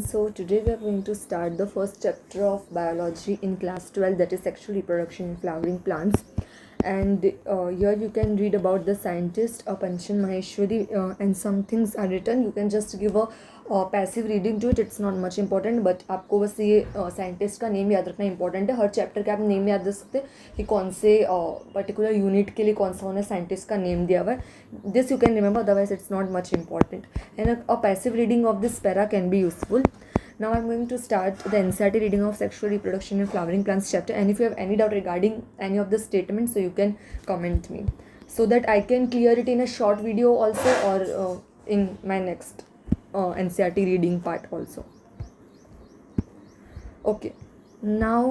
So today we are going to start the first chapter of biology in class 12, that is sexual reproduction in flowering plants. And here you can read about the scientist Panchan Maheshwari, and some things are written. You can just give a passive reading to it. It's not much important, but आपको बस ये scientist का name याद रखना important है. हर chapter के आप name याद रख सकते हैं कि कौन से पर्टिकुलर यूनिट के लिए कौन सा उन्हें साइंटिस्ट का नेम दिया हुआ है. This you can remember, otherwise it's not much important. And a passive reading of this para can be useful. Now I'm going to start the NCERT reading of sexual reproduction in flowering plants chapter, and if you have any doubt regarding any of the statements, so you can comment me so that I can clear it in a short video also, or in my next NCERT reading part also. Okay, now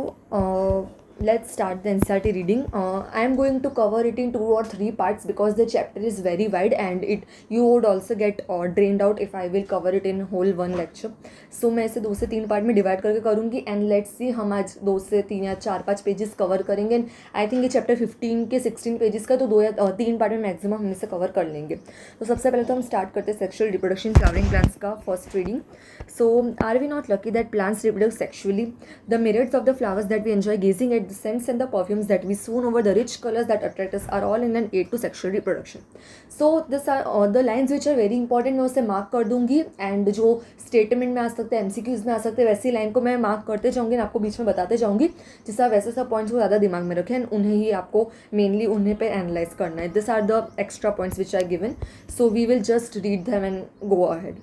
let's start the NCERT reading. I am going to cover it in 2 or 3 parts because the chapter is very wide, and you would also get drained out if I will cover it in whole one lecture. So मैं इसे 2 से 3 part में divide करके करूँगी, and let's see हम आज 2 से 3 या 4-5 पेजेस कवर करेंगे. एंड आई थिंक ये चैप्टर 15 के 16 पेजेस का, तो 2 या 3 पार्ट में मैक्सिमम हम इसे कवर कर लेंगे. तो सबसे पहले तो हम स्टार्ट करते हैं सेक्शुअल रिप्रोडक्शन फ्लावरिंग प्लांट्स का first reading. So are we not lucky that plants reproduce sexually? The myriads of the flowers that we enjoy gazing at, the scents and the perfumes that we swoon over, the rich colors that attract us, are all in an aid to sexual reproduction. So this are the lines which are very important. मैं उसे mark कर दूंगी, and जो statement में आ सकते हैं, MCQs में आ सकते हैं, वैसी लाइन को मैं मार्क करते जाऊँगी, आपको बीच में बताते जाऊँगी, जिससे आप वैसे सब पॉइंट्स को ज़्यादा दिमाग में रखें, एंड उन्हें ही आपको मेनली उन्हें पे एनालाइज करना है. This are the extra points which are given, so we will just read them and go ahead.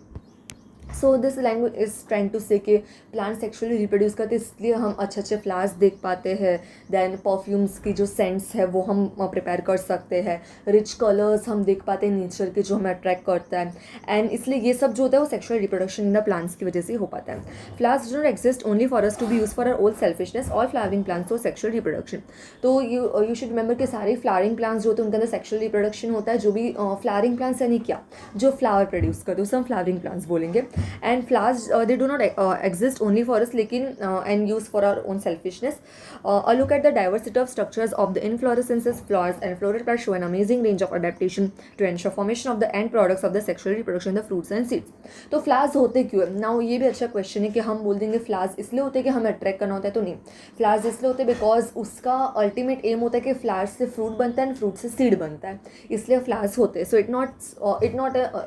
So this language is trying to say कि प्लांट सेक्शुअली रिप्रोड्यूस करते, इसलिए हम अच्छे अच्छे फ्लावर्स देख पाते हैं. देन परफ्यूम्स की जो सेंट्स है वो हम प्रिपेयर कर सकते हैं. रिच कलर्स हम देख पाते हैं नेचर के, जो हमें अट्रैक्ट करता है. एंड इसलिए ये सब जो होता है वो sexual reproduction in the plants की वजह से हो पाता है. Flowers do not exist only for us to be use for our own selfishness. All flowering plants for sexual reproduction. तो यू शुड रिमेंबर कि सारे फ्लावरिंग प्लांट्स जो होते हैं उनके अंदर सेक्शुअल रिप्रोडक्शन होता है. जो भी फ्लावरिंग प्लांट्स यानी क्या, जो फ्लावर प्रोड्यूस करते हैं उसे हम फ्लावरिंग प्लांट्स बोलेंगे. And flowers they do not exist only for us, लेकिन and use for our own selfishness. A look at the diversity of structures of the inflorescences, flowers and floral plants show an amazing range of adaptation to ensure formation of the end products of the sexual reproduction of the fruits and seeds. तो flowers होते क्यों है? Now ये भी अच्छा question है कि हम बोल देंगे फ्लावर्स इसलिए होते हैं कि हमें अट्रैक्ट करना होता है, तो नहीं. फ्लावर्स इसलिए होते हैं बिकॉज उसका अल्टीमेट एम होता है कि फ्लावर्स से फ्रूट बनता है एंड फ्रूट से सीड बनता है, इसलिए फ्लावर्स होते हैं. सो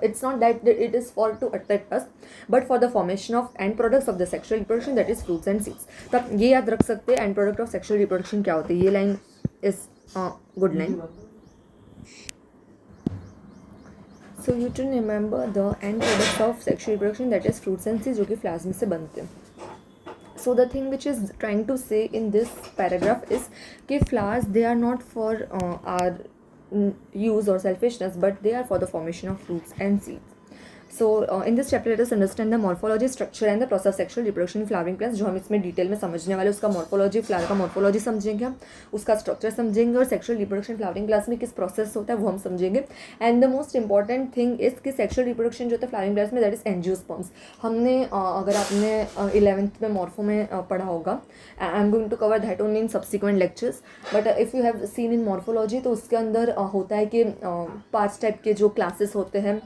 it's not that it is for to attract us, but for the formation of end products of the sexual reproduction, that is fruits and seeds. तो आप ये याद रख सकते हैं end product of sexual reproduction क्या होती है. ये line is good line. So you to remember the end products of sexual reproduction, that is fruits and seeds, जो कि flowers में से बनते हैं. So the thing which is trying to say in this paragraph is कि flowers they are not for our use or selfishness, but they are for the formation of fruits and seeds. So in this chapter let us understand the morphology, structure and the process of sexual reproduction in flowering plants. जो हम इसमें detail में समझने वाले, उसका morphology, flower का morphology समझेंगे हम, उसका स्ट्रक्चर समझेंगे, और सेक्शुअल रिप्रोडक्शन फ्लावरिंग प्लांट्स में किस प्रोसेस होता है वो हम समझेंगे. And the most important thing is कि सेक्शुअल रिप्रोडक्शन जो होता है फ्लावरिंग प्लांट्स में, दैट इज एंजियोस्पर्म्स. हमने अगर आपने 11th में मॉर्फो में पढ़ा होगा, I am going to cover that only in subsequent lectures, but if you have seen in morphology, तो उसके अंदर होता है कि 5 टाइप के जो क्लासेस होते हैं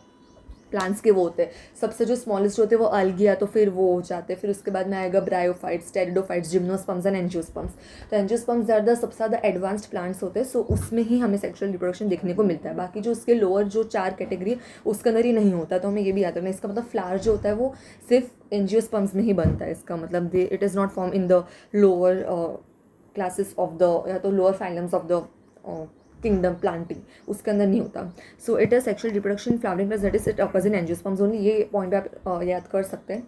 प्लांट्स के, वो होते हैं. सबसे जो स्मॉलेस्ट होते हैं वो अल्गिया, तो फिर वो हो जाते हैं. फिर उसके बाद में आएगा bryophytes, pteridophytes, gymnosperms and angiosperms. तो एंजियोस्पर्म्स ज़्यादा सबसे ज़्यादा एडवांस्ड प्लांट्स होते हैं. सो उसमें ही हमें सेक्शुअल रिप्रोडक्शन देखने को मिलता है. बाकी जो उसके लोअर जो 4 कैटेगरी उसके अंदर ही नहीं होता. तो हमें ये भी याद रखना है. इसका मतलब फ्लावर जो होता है वो सिर्फ एंजियोस्पर्म्स में ही बनता है. इसका मतलब it is not form in the lower classes of the, या तो lower phylums of the kingdom planting, उसके अंदर नहीं होता. So it is sexual reproduction flowering plants, that is it occurs in angiosperms only. ये पॉइंट आप याद कर सकते हैं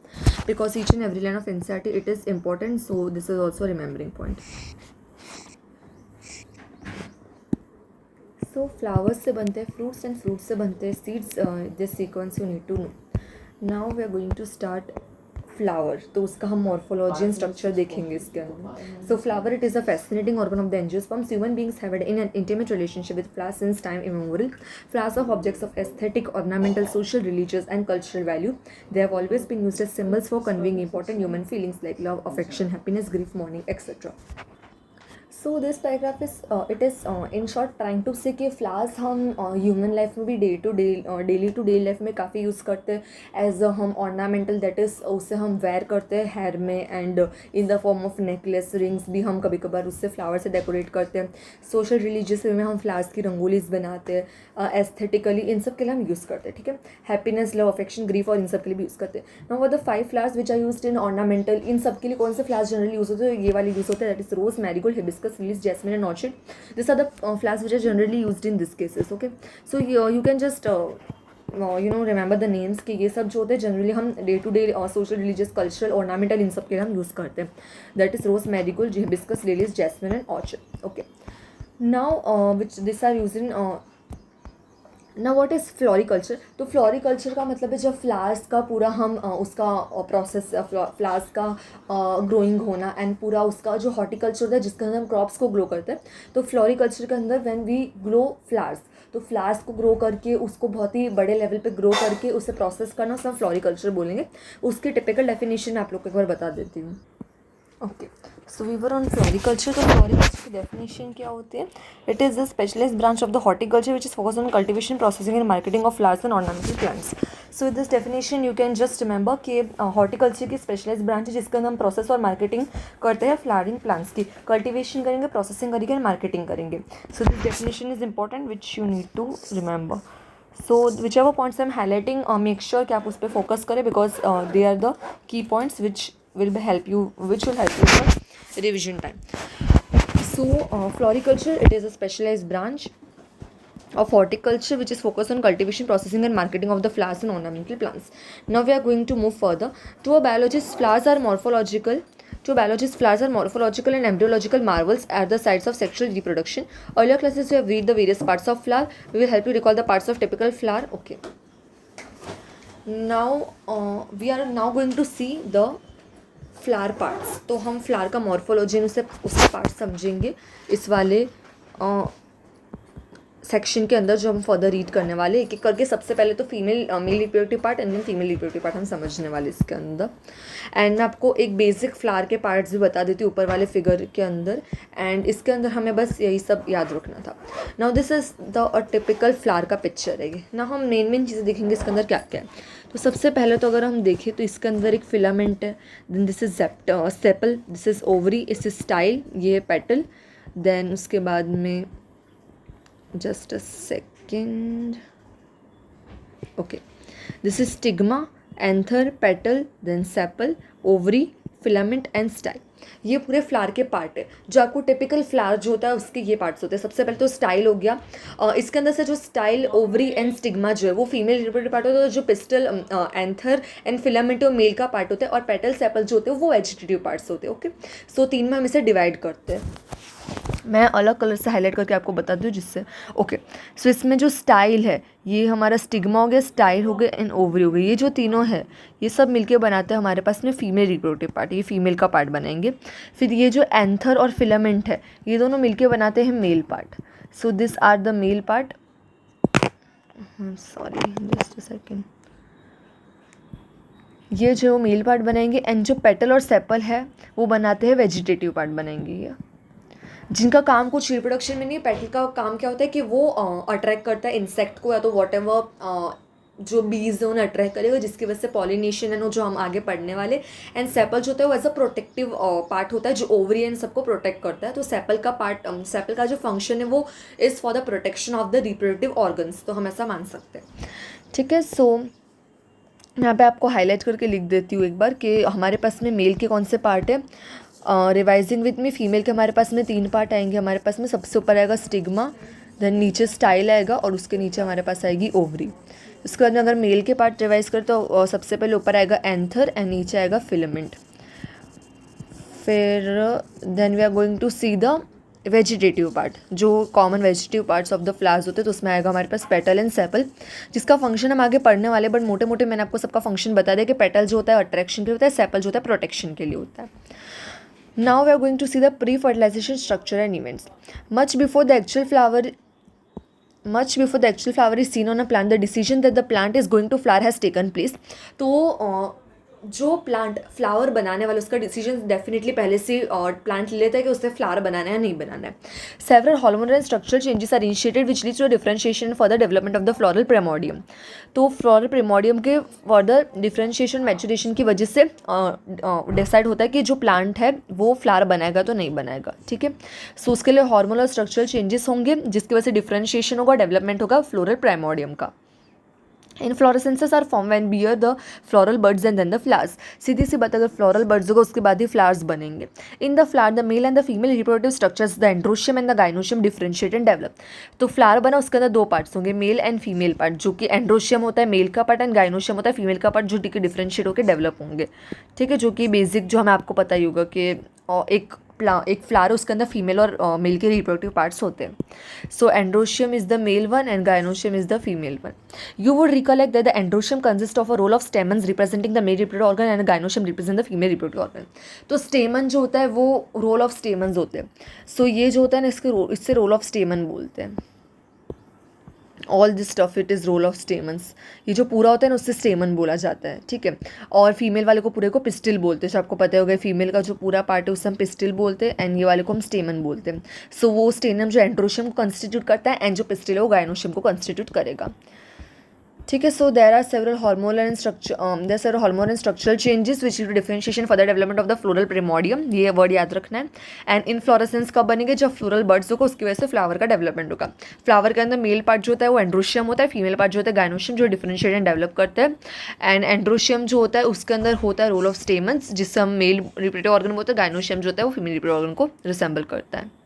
because each and every line of NCERT it is important. So this is also remembering point. So flowers से बनते हैं fruits and fruits से बनते हैं seeds. This sequence you need to know. Now we are going to start flower. तो उसका हम morphology and structure देखेंगे इसके अंदर. So flower it is a fascinating organ of the angiosperms. Human beings have in an intimate relationship with flowers since time immemorial. Flowers of objects of aesthetic, ornamental, social, religious and cultural value. They have always been used as symbols for conveying important human feelings like love, affection, happiness, grief, mourning, etcetera. So this paragraph is it is in short trying to say कि flowers हम human life में भी daily to day life में काफ़ी use करते हैं as हम ornamental, that is उसे हम वेयर करते हैं हेयर में, and in the form of necklace, rings भी हम कभी कभार उससे फ्लावर से डेकोरेट करते हैं। सोशल रिलीजियस वे में हम फ्लावर्स की रंगोलीज बनाते हैं, एस्थेटिकली इन सब के लिए हम यूज़ करते हैं, ठीक है। हैप्पीनेस, लव, अफेक्शन, ग्रीफ और इन सब के लिए भी यूज़ करते हैं। Now the 5 flowers which are used in ornamental, इन सब के लिए कौन से फ्लावर्स जनरली यूज़ होते हैं? ये वाले यूज़ होते हैं, that is rose, marigold, hibiscus, lilies, jasmine and orchid. These are the flowers which are generally used in this cases. Okay, so you can just remember the names कि ये सब जो होते हैं जनरली हम day to day social, religious, cultural, ornamental इन सब के लिए हम यूज़ करते हैं. That is rose, marigold, hibiscus, lilies, jasmine and orchid. Okay, now which this are use in. ना व्हाट इज़ फ्लोरिकल्चर? तो फ्लोरिकल्चर का मतलब है जब फ्लावर्स का पूरा हम उसका प्रोसेस, फ्लावर्स का ग्रोइंग होना एंड पूरा उसका जो हॉर्टिकल्चर होता है जिसके अंदर हम क्रॉप्स को ग्रो करते हैं. तो फ्लोरिकल्चर के अंदर व्हेन वी ग्रो फ्लावर्स, तो फ्लावर्स को ग्रो करके उसको बहुत ही बड़े लेवल पे ग्रो करके उसे प्रोसेस करना उसे हम फ्लोरिकल्चर बोलेंगे. उसकी टिपिकल डेफिनेशन आप लोग को एक बार बता देती हूँ. Okay, so we were on floriculture. तो फ्लोरिकल्चर की डेफिनेशन क्या होती है? It is the specialised branch of the horticulture which is focus on cultivation, processing and marketing of flowers and ornamental plants. So with this definition you can just remember कि horticulture की specialised branch है जिसके अंदर हम process और marketing करते हैं flowering plants की. कल्टिवेशन करेंगे, प्रोसेसिंग करेंगे एंड मार्केटिंग करेंगे. सो this definition is important which you need to remember. So whichever points I am highlighting, make sure कि आप उस पर फोकस करें because they are the key points which will help you for revision time. So floriculture, it is a specialized branch of horticulture which is focused on cultivation, processing and marketing of the flowers and ornamental plants. Now we are going to move further. To a biologist, flowers are morphological. Flowers are morphological and embryological marvels at the sites of sexual reproduction. Earlier classes we have read the various parts of flower. We will help you recall the parts of typical flower. Okay. Now we are now going to see the flower parts. तो हम flower का morphology उसके part समझेंगे इस वाले section के अंदर जो हम फर्दर रीड करने वाले एक एक करके. सबसे पहले तो male reproductive part and then female reproductive part हम समझने वाले इसके अंदर. एंड मैं आपको एक बेसिक फ्लावर के पार्ट्स भी बता देती हूँ ऊपर वाले फिगर के अंदर. एंड इसके अंदर हमें बस यही सब याद रखना था. Now this is the typical flower का पिक्चर है ये ना. हम मेन चीज़ें देखेंगे इसके अंदर क्या क्या है. तो सबसे पहले तो अगर हम देखें तो इसके अंदर एक फिलामेंट है. Then this is sepal, this is ovary, इस स्टाइल, ये पेटल. देन उसके बाद में just a second. Okay, this is stigma, anther, petal, then sepal, ovary, filament and style. ये पूरे फ्लावर के पार्ट है. जो आपको टिपिकल फ्लावर जो होता है उसके ये पार्ट्स होते हैं. सबसे पहले तो स्टाइल हो गया. इसके अंदर से जो स्टाइल, ओवरी एंड स्टिग्मा जो है वो फीमेल रिप्रोडक्टिव पार्ट होता है. जो पिस्टल, एंथर एंड फिलामेंट वो मेल का पार्ट होता है. और पेटल, सेपल जो होते हैं वो वेजिटेटिव पार्ट्स होते हैं. ओके, सो 3 में हम इसे डिवाइड करते हैं. मैं अलग कलर से हाईलाइट करके आपको बता दूँ जिससे. ओके, सो इसमें जो स्टाइल है ये हमारा स्टिग्मा हो गया, स्टाइल हो गया एंड ओवरी हो गई. ये जो तीनों है ये सब मिलके बनाते हैं हमारे पास में फीमेल रिप्रोडक्टिव पार्ट. ये फीमेल का पार्ट बनाएंगे. फिर ये जो एंथर और फिलामेंट है ये दोनों मिलके बनाते हैं male part. So this are the male part. Sorry, just a second. ये जो मेल पार्ट बनाएंगे एंड जो पेटल और सेपल है वो बनाते हैं वेजिटेटिव पार्ट बनाएंगे. ये जिनका काम कुछ रिप्रोडक्शन में नहीं. पेटल का काम क्या होता है कि वो अट्रैक्ट करता है इंसेक्ट को या तो वॉट एवर जो बीज है उन्हें अट्रैक्ट करेगा जिसकी वजह से पॉलिनेशन है जो हम आगे पढ़ने वाले. एंड सेपल जो होता है वो एज अ प्रोटेक्टिव पार्ट होता है जो ओवरी एंड सबको प्रोटेक्ट करता है. तो सेपल का पार्ट, सेपल का जो फंक्शन है वो is for the protection of the reproductive organs. तो हम ऐसा मान सकते हैं. ठीक है, सो यहाँ पे आपको हाईलाइट करके लिख देती हूँ एक बार कि हमारे पास में मेल के कौन से पार्ट है. रिवाइजिंग विथ मी, फीमेल के हमारे पास में 3 पार्ट आएंगे. हमारे पास में सबसे ऊपर आएगा स्टिग्मा, देन नीचे स्टाइल आएगा और उसके नीचे हमारे पास आएगी ओवरी. उसके बाद में अगर मेल के पार्ट रिवाइज करें तो सबसे पहले ऊपर आएगा एंथर एंड नीचे आएगा फिलामेंट. फिर then we are going to see the vegetative part, जो common vegetative parts of the flowers होते हैं. तो उसमें आएगा हमारे पास पेटल एंड सेपल जिसका फंक्शन हम आगे पढ़ने वाले. बट मोटे मोटे मैंने आपको सबका फंक्शन बता दिया कि पेटल जो होता है अट्रैक्शन के लिए होता है, सेपल जो होता है प्रोटेक्शन के लिए होता है. Now we are going to see the pre-fertilization structure and events. Much before the actual flower is seen on a plant, the decision that the plant is going to flower has taken place. तो जो plant flower बनाने वाला उसका decision definitely पहले से plant ले लेता है कि उससे फ्लावर बनाना है या नहीं बनाना है. Several hormonal and structural changes are initiated which leads to differentiation for the development of the floral primordium. तो फ्लोरल प्रिमोडियम के फर्दर डिफरेंशिएशन मैचुरेशन की वजह से डिसाइड होता है कि जो प्लांट है वो फ्लावर बनाएगा तो नहीं बनाएगा. ठीक है. सो उसके लिए हार्मोनल स्ट्रक्चरल चेंजेस होंगे जिसकी वजह से डिफरेंशिएशन होगा, डेवलपमेंट होगा फ्लोरल प्राइमोडियम का. Inflorescences are form when bear the floral birds and then the flowers. सीधी सी बात, अगर फ्लोरल बर्ड्स होगा उसके बाद ही फ्लावर्स बनेंगे. In the flower the male and the female reproductive structures the androecium and the gynoecium differentiate and develop. तो flower बना उसके अंदर दो पार्ट्स होंगे, मेल एंड फीमेल पार्ट, जो कि एंड्रोशियम होता है मेल का पार्ट एंड गाइनोशियम होता है फीमेल का पार्ट, जो कि डिफरेंशिएट होकर डेवलप होंगे. ठीक है. जो कि बेसिक जो हमें आपको पता ही होगा कि एक फ्लावर उसके अंदर फीमेल और मेल के रिप्रोडक्टिव पार्ट्स होते हैं. So androecium is the male one and gynoecium is the female one. You would recollect that the androecium consists of a roll of stamens representing the male reproductive organ and a gynoecium represent the female reproductive organ. तो स्टेमन जो होता है वो role of stamens होते हैं. सो ये जो होता है ना इससे रोल ऑफ स्टेमन बोलते हैं. All this stuff it is role of stamens. ये जो पूरा होता है ना उससे स्टेमन बोला जाता है. ठीक है. और फीमेल वाले को पूरे को पिस्टिल बोलते हैं. जो आपको पता होगा फीमेल का जो पूरा पार्ट है उससे हम पिस्टिल बोलते हैं एंड ये वाले को हम स्टेमन बोलते हैं. सो वो स्टेनम जो एंड्रोशियम को कंस्टिट्यूट करता है एंड जो पिस्टिल है वो गाइनोशियम को कंस्टिट्यूट करेगा. ठीक है. So there are several hormonal and structural changes which lead to differentiation for the development of the floral primordium. ये वर्ड याद रखना है. एंड इनफ्लोरेसेंस कब बनेंगे, जब फ्लोरल बर्ड्स होगा उसकी वजह से फ्लावर का डेवलपमेंट होगा. फ्लावर के अंदर मेल पार्ट जो होता है वो एंड्रोशियम होता है, फीमेल पार्ट जो होता है गाइनोशियम, जो डिफरेंशिएट एंड डेवलप करते हैं. एंड एंड्रोशियम जो होता है उसके अंदर होता है रोल ऑफ स्टेमन्स जिससे हम मेल रिप्रोडक्टिव ऑर्गन बोलते हैं. गाइनोशियम जो होता है वो फीमेल रिप्रोडक्टिव ऑर्गन को रिसेंबल करता है.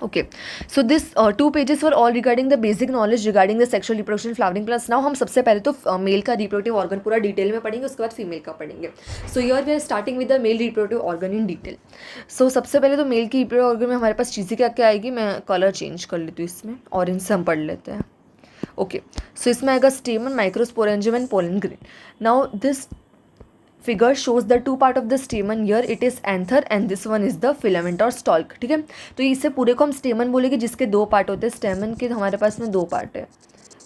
Okay, so this 2 pages were all regarding the basic knowledge regarding the sexual reproduction flowering plants. Now हम सबसे पहले तो मेल का रिप्रोडक्टिव ऑर्गन पूरा डिटेल में पढ़ेंगे, उसके बाद फीमेल का पढ़ेंगे. So here we are starting with the male reproductive organ in detail. So सबसे पहले तो मेल की रिप्रोडक्टिव ऑर्गन में हमारे पास चीज़ें क्या क्या आएगी. मैं कलर चेंज कर लेती हूँ इसमें, ऑरेंज से हम पढ़ लेते हैं. ओके. सो इसमें आएगा स्टेमन, microsporangium and pollen grain. Now this figure shows the two part of the stamen. Here it is anther and this one is the filament or stalk. ठीक है. तो इसे पूरे को हम स्टेमन बोलेंगे जिसके दो पार्ट होते हैं. स्टेमन के हमारे पास में दो पार्ट है.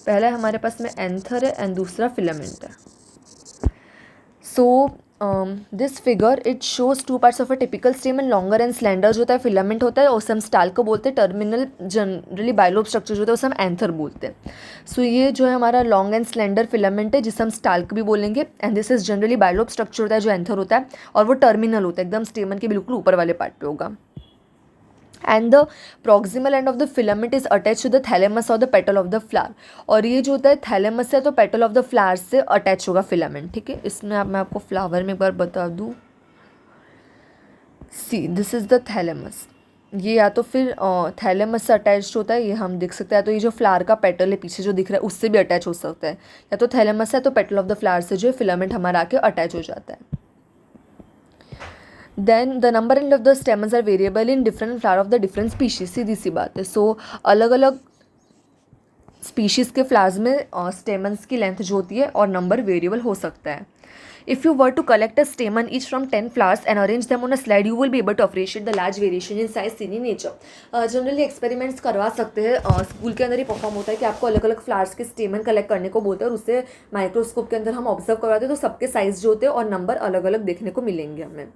पहला हमारे पास में एंथर है एंड दूसरा फिलामेंट है. So this figure it shows two parts of a typical स्टेमन. Longer and slender जो होता है फिलामेंट होता है, उसे हम स्टाल्क को बोलते हैं. टर्मिनल जनरली बाइलोब स्ट्रक्चर जो होता है उसे हम एंथर बोलते हैं. सो ये जो है हमारा लॉन्ग एंड स्लेंडर फिलामेंट है जिसे हम स्टाल्क भी बोलेंगे. And this is generally bilobe structure होता है जो एंथर होता है, और वो टर्मिनल होता है एकदम स्टेमन के बिल्कुल ऊपर वाले पार्ट पे होगा. And the proximal end of the filament is attach to the thalamus और the petal of the flower. और ये जो होता है थैलेमस है तो पेटल ऑफ द फ्लावर से अटैच होगा फिलामेंट. ठीक है. इसमें मैं आपको फ्लावर में एक बार बता दूँ. See this is the thalamus. ये या तो फिर थैलेमस से अटैच होता है, ये हम देख सकते हैं. तो ये जो फ्लावर का पेटल है पीछे जो दिख रहा है उससे भी अटैच हो सकता है. या तो थैलेमस है तो पेटल ऑफ द फ्लावर से जो है फिलामेंट हमारा आके अटैच हो जाता है. Then the number and of the stamens are variable in different flower of the different species. सीधी सी बात है. सो अलग अलग स्पीशीज़ के फ्लावर्स में स्टेमन्स की लेंथ जो होती है और नंबर वेरिएबल हो सकता है. If you were to collect a stamen each from 10 flowers and arrange them on a slide, you will be able to appreciate the large variation in size seen in nature. Generally experiments करवा सकते हैं. School के अंदर ही perform होता है कि आपको अलग अलग फ्लावर्स के स्टेमन कलेक्ट करने को बोलते हैं और उससे माइक्रोस्कोप के अंदर हम ऑब्जर्व करवाते हैं तो सबके साइज जो होते हैं और नंबर अलग अलग देखने को मिलेंगे हमें.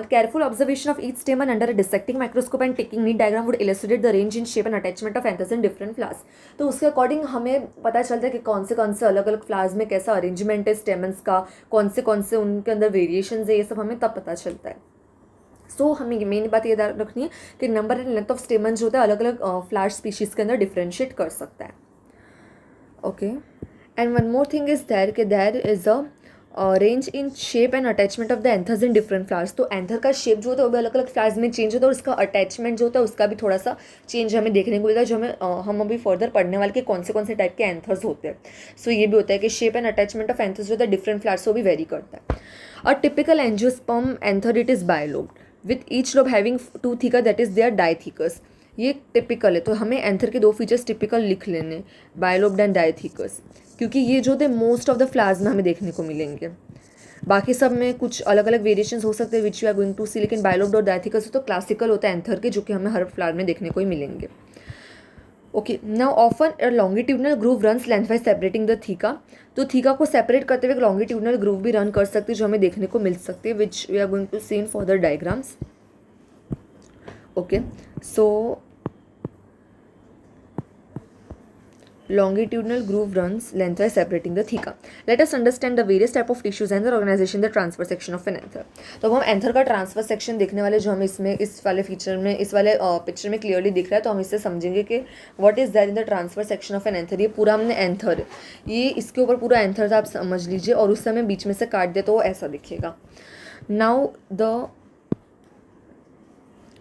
Careful observation of each stamen under a dissecting microscope and taking neat diagram would illustrate the range in shape and attachment of anthers in different flowers. तो उसके अकॉर्डिंग हमें पता चलता है कि कौन से अलग अलग फ्लावर्स में कैसा अरेंजमेंट है स्टेमन्स का, कौन से उनके अंदर वेरिएशंस है, ये सब हमें तब पता चलता है. सो हमें मेन बात ये रखनी है कि नंबर एंड लेंथ ऑफ स्टेमन जो होता है अलग अलग फ्लावर स्पीशीज़ के अंदर डिफ्रेंशिएट कर सकता है. Okay. And one more thing is there is a range in shape and attachment of the anthers in different flowers. तो एंथर का शेप जो होता है वो भी अलग अलग फ्लावर्स में चेंज होता है और उसका अटैचमेंट जो होता है उसका भी थोड़ा सा चेंज हमें देखने को मिलता है, जो हमें हम अभी फर्दर पढ़ने वाले के कौन से टाइप के एंथर्स होते हैं. सो ये भी होता है कि shape and attachment of anthers जो होता है डिफरेंट फ्लावर्स को भी वेरी करता है. A typical angiosperm anther it is bilobed with each lobe having 2 thecae that is their dithecous. ये टिपिकल है तो हमें एंथर के 2 फीचर्स टिपिकल लिख लेने, बायलोब्ड एंड डाइथिकस, क्योंकि ये जो होते मोस्ट ऑफ द फ्लावर्स में हमें देखने को मिलेंगे. बाकी सब में कुछ अलग अलग वेरिएशंस हो सकते हैं which you are going to see, लेकिन बायलोब्ड और डाइथिकस तो क्लासिकल होता है एंथर के जो कि हमें हर फ्लावर में देखने को ही मिलेंगे. Okay, now often a longitudinal groove runs lengthwise separating the theca. तो थीका को सेपरेट करते हुए लॉन्गिट्यूडनल ग्रूव भी रन कर सकते हैं जो हमें देखने को मिल सकती है, which we are going to see in further diagrams. Okay, so longitudinal groove runs lengthwise separating the theca. Let us understand the various type of tissues and their organization, the transverse section of an anther. तो अब हम anther का transfer section देखने वाले, जो हमें इसमें इस वाले फीचर में, इस वाले पिक्चर में क्लियरली दिख रहा है, तो हम इससे समझेंगे कि what is there in the transfer section of an anther. ये पूरा हमने एंथर, ये इसके ऊपर पूरा एंथर था, आप समझ लीजिए, और उस समय बीच में से काट दिया तो वो ऐसा दिखेगा. Now the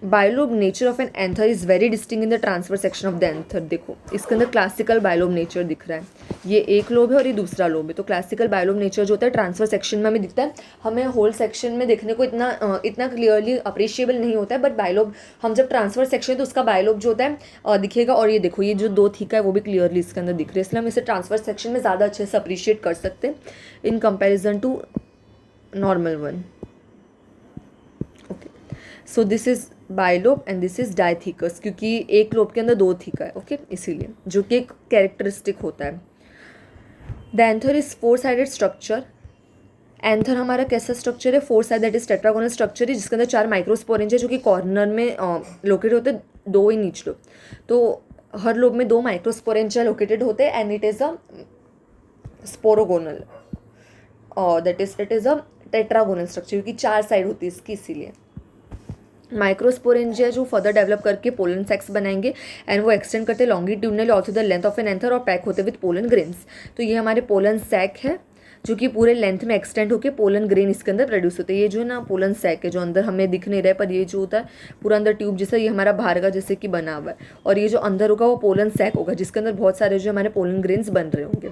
bilobe nature of an anther is very distinct in the transfer section of the anther. देखो इसके अंदर क्लासिकल बायोलोब नेचर दिख रहा है, ये एक लोब है और ये दूसरा लोब है. तो क्लासिकल बायोलोब नेचर जो होता है ट्रांसफर सेक्शन में हमें दिखता है. हमें होल सेक्शन में देखने को इतना क्लियरली अप्रिशिएबल नहीं होता है, बट बायोलोब हम जब ट्रांसफर सेक्शन तो उसका बायोलोब जो होता है दिखेगा. और ये देखो ये जो दो थीका है वो भी क्लियरली इसके अंदर दिख रही है, इसलिए हम इसे ट्रांसफर सेक्शन में ज़्यादा अच्छे से अप्रिशिएट कर सकते हैं in comparison to normal one. Okay, so this is bilobe and this is dithecous, क्योंकि एक लोब के अंदर दो थीका है. ओके, इसीलिए जो कि एक कैरेक्टरिस्टिक होता है. The anther is four sided structure. Anther हमारा कैसा स्ट्रक्चर है? 4 side, that is tetragonal structure है, जिसके अंदर 4 माइक्रोस्पोरेंज है जो कि कॉर्नर में लोकेटेड होते हैं, 2 इन ईच लोब. तो हर लोब में 2 माइक्रोस्पोरेंज लोकेटेड होते हैं and it is a sporogonal, that it is a tetragonal structure, क्योंकि 4 साइड होती है इसकी, इसीलिए. माइक्रोस्पोरेंजिया जो फर्दर डेवलप करके पोलन सैक्स बनाएंगे एंड वो एक्सटेंड करते longitudinally also the length of an anther और पैक होते विद पोलन ग्रेन्स. तो ये हमारे पोलन सैक है जो कि पूरे लेंथ में एक्सटेंड होकर पोलन ग्रेन इसके अंदर प्रोड्यूस होते हैं. ये जो है ना पोलन सैक है जो अंदर हमें दिख नहीं रहा है, पर ये जो होता है पूरा अंदर ट्यूब जैसा, ये हमारा बाहर का जैसे कि बना हुआ है, और ये जो अंदर होगा वो पोलन सैक होगा जिसके अंदर बहुत सारे जो हमारे पोलन ग्रेन्स बन रहे होंगे.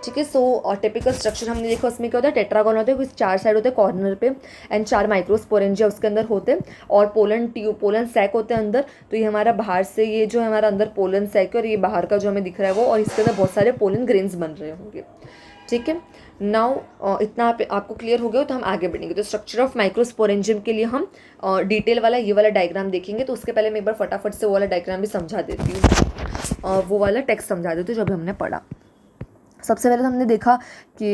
ठीक है, सो टिपिकल स्ट्रक्चर हमने देखा, उसमें क्या होता है, टेट्रागोन होते हैं, कुछ 4 साइड होते हैं कॉर्नर पे एंड 4 माइक्रोस्पोरेंजिया उसके अंदर होते हैं और पोलन सैक होते हैं अंदर. तो ये हमारा बाहर से, ये जो हमारा अंदर पोलन सैक है और ये बाहर का जो हमें दिख रहा है वो, और इसके अंदर बहुत सारे पोलन ग्रेन्स बन रहे होंगे. ठीक है, नाउ इतना आपको क्लियर हो गया, तो हम आगे बढ़ेंगे. तो स्ट्रक्चर ऑफ माइक्रोस्पोरेंजियम के लिए हम डिटेल वाला ये वाला डायग्राम देखेंगे. तो उसके पहले मैं एक बार फटाफट से वो वाला डायग्राम भी समझा देती हूँ, वो वाला टेक्स्ट समझा देती हूँ जो अभी हमने पढ़ा. सबसे पहले तो हमने देखा कि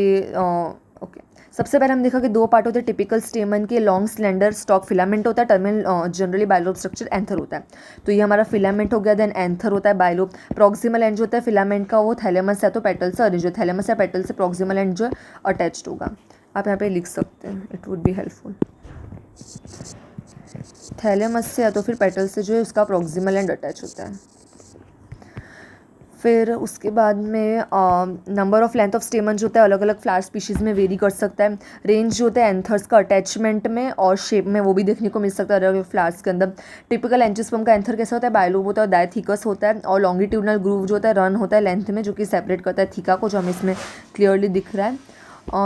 सबसे पहले हम देखा कि 2 पार्ट होते हैं टिपिकल स्टेमन के. लॉन्ग स्लेंडर स्टॉक फिलामेंट होता है, terminal generally bilobed structure anther होता है. तो ये हमारा फिलामेंट हो गया, देन एंथर होता है बायलोब. प्रॉक्सिमल एंड जो होता है फिलामेंट का वो थैलेमस है, तो पेटल से अरेंज, जो थैलेमस या पेटल से प्रॉक्सिमल एंड जो है अटैच्ड होगा. आप यहाँ पे लिख सकते हैं, it would be helpful. Thalamus से या तो फिर पेटल से जो है उसका प्रॉक्सिमल एंड अटैच होता है. फिर उसके बाद में नंबर ऑफ लेंथ ऑफ स्टेमन जो होता है अलग अलग फ्लावर स्पीशीज़ में वेरी कर सकता है. रेंज जो होता है एंथर्स का अटैचमेंट में और शेप में वो भी देखने को मिल सकता है अलग अलग फ्लावर्स के अंदर. टिपिकल एंजियोस्पर्म का एंथर कैसा होता है? बायलोब होता है और डायथीकस होता है. और लॉन्गिट्यूडनल ग्रूव जो होता है रन होता है लेंथ में, जो कि सेपरेट करता है थीका को, जो हमें इसमें क्लियरली दिख रहा है.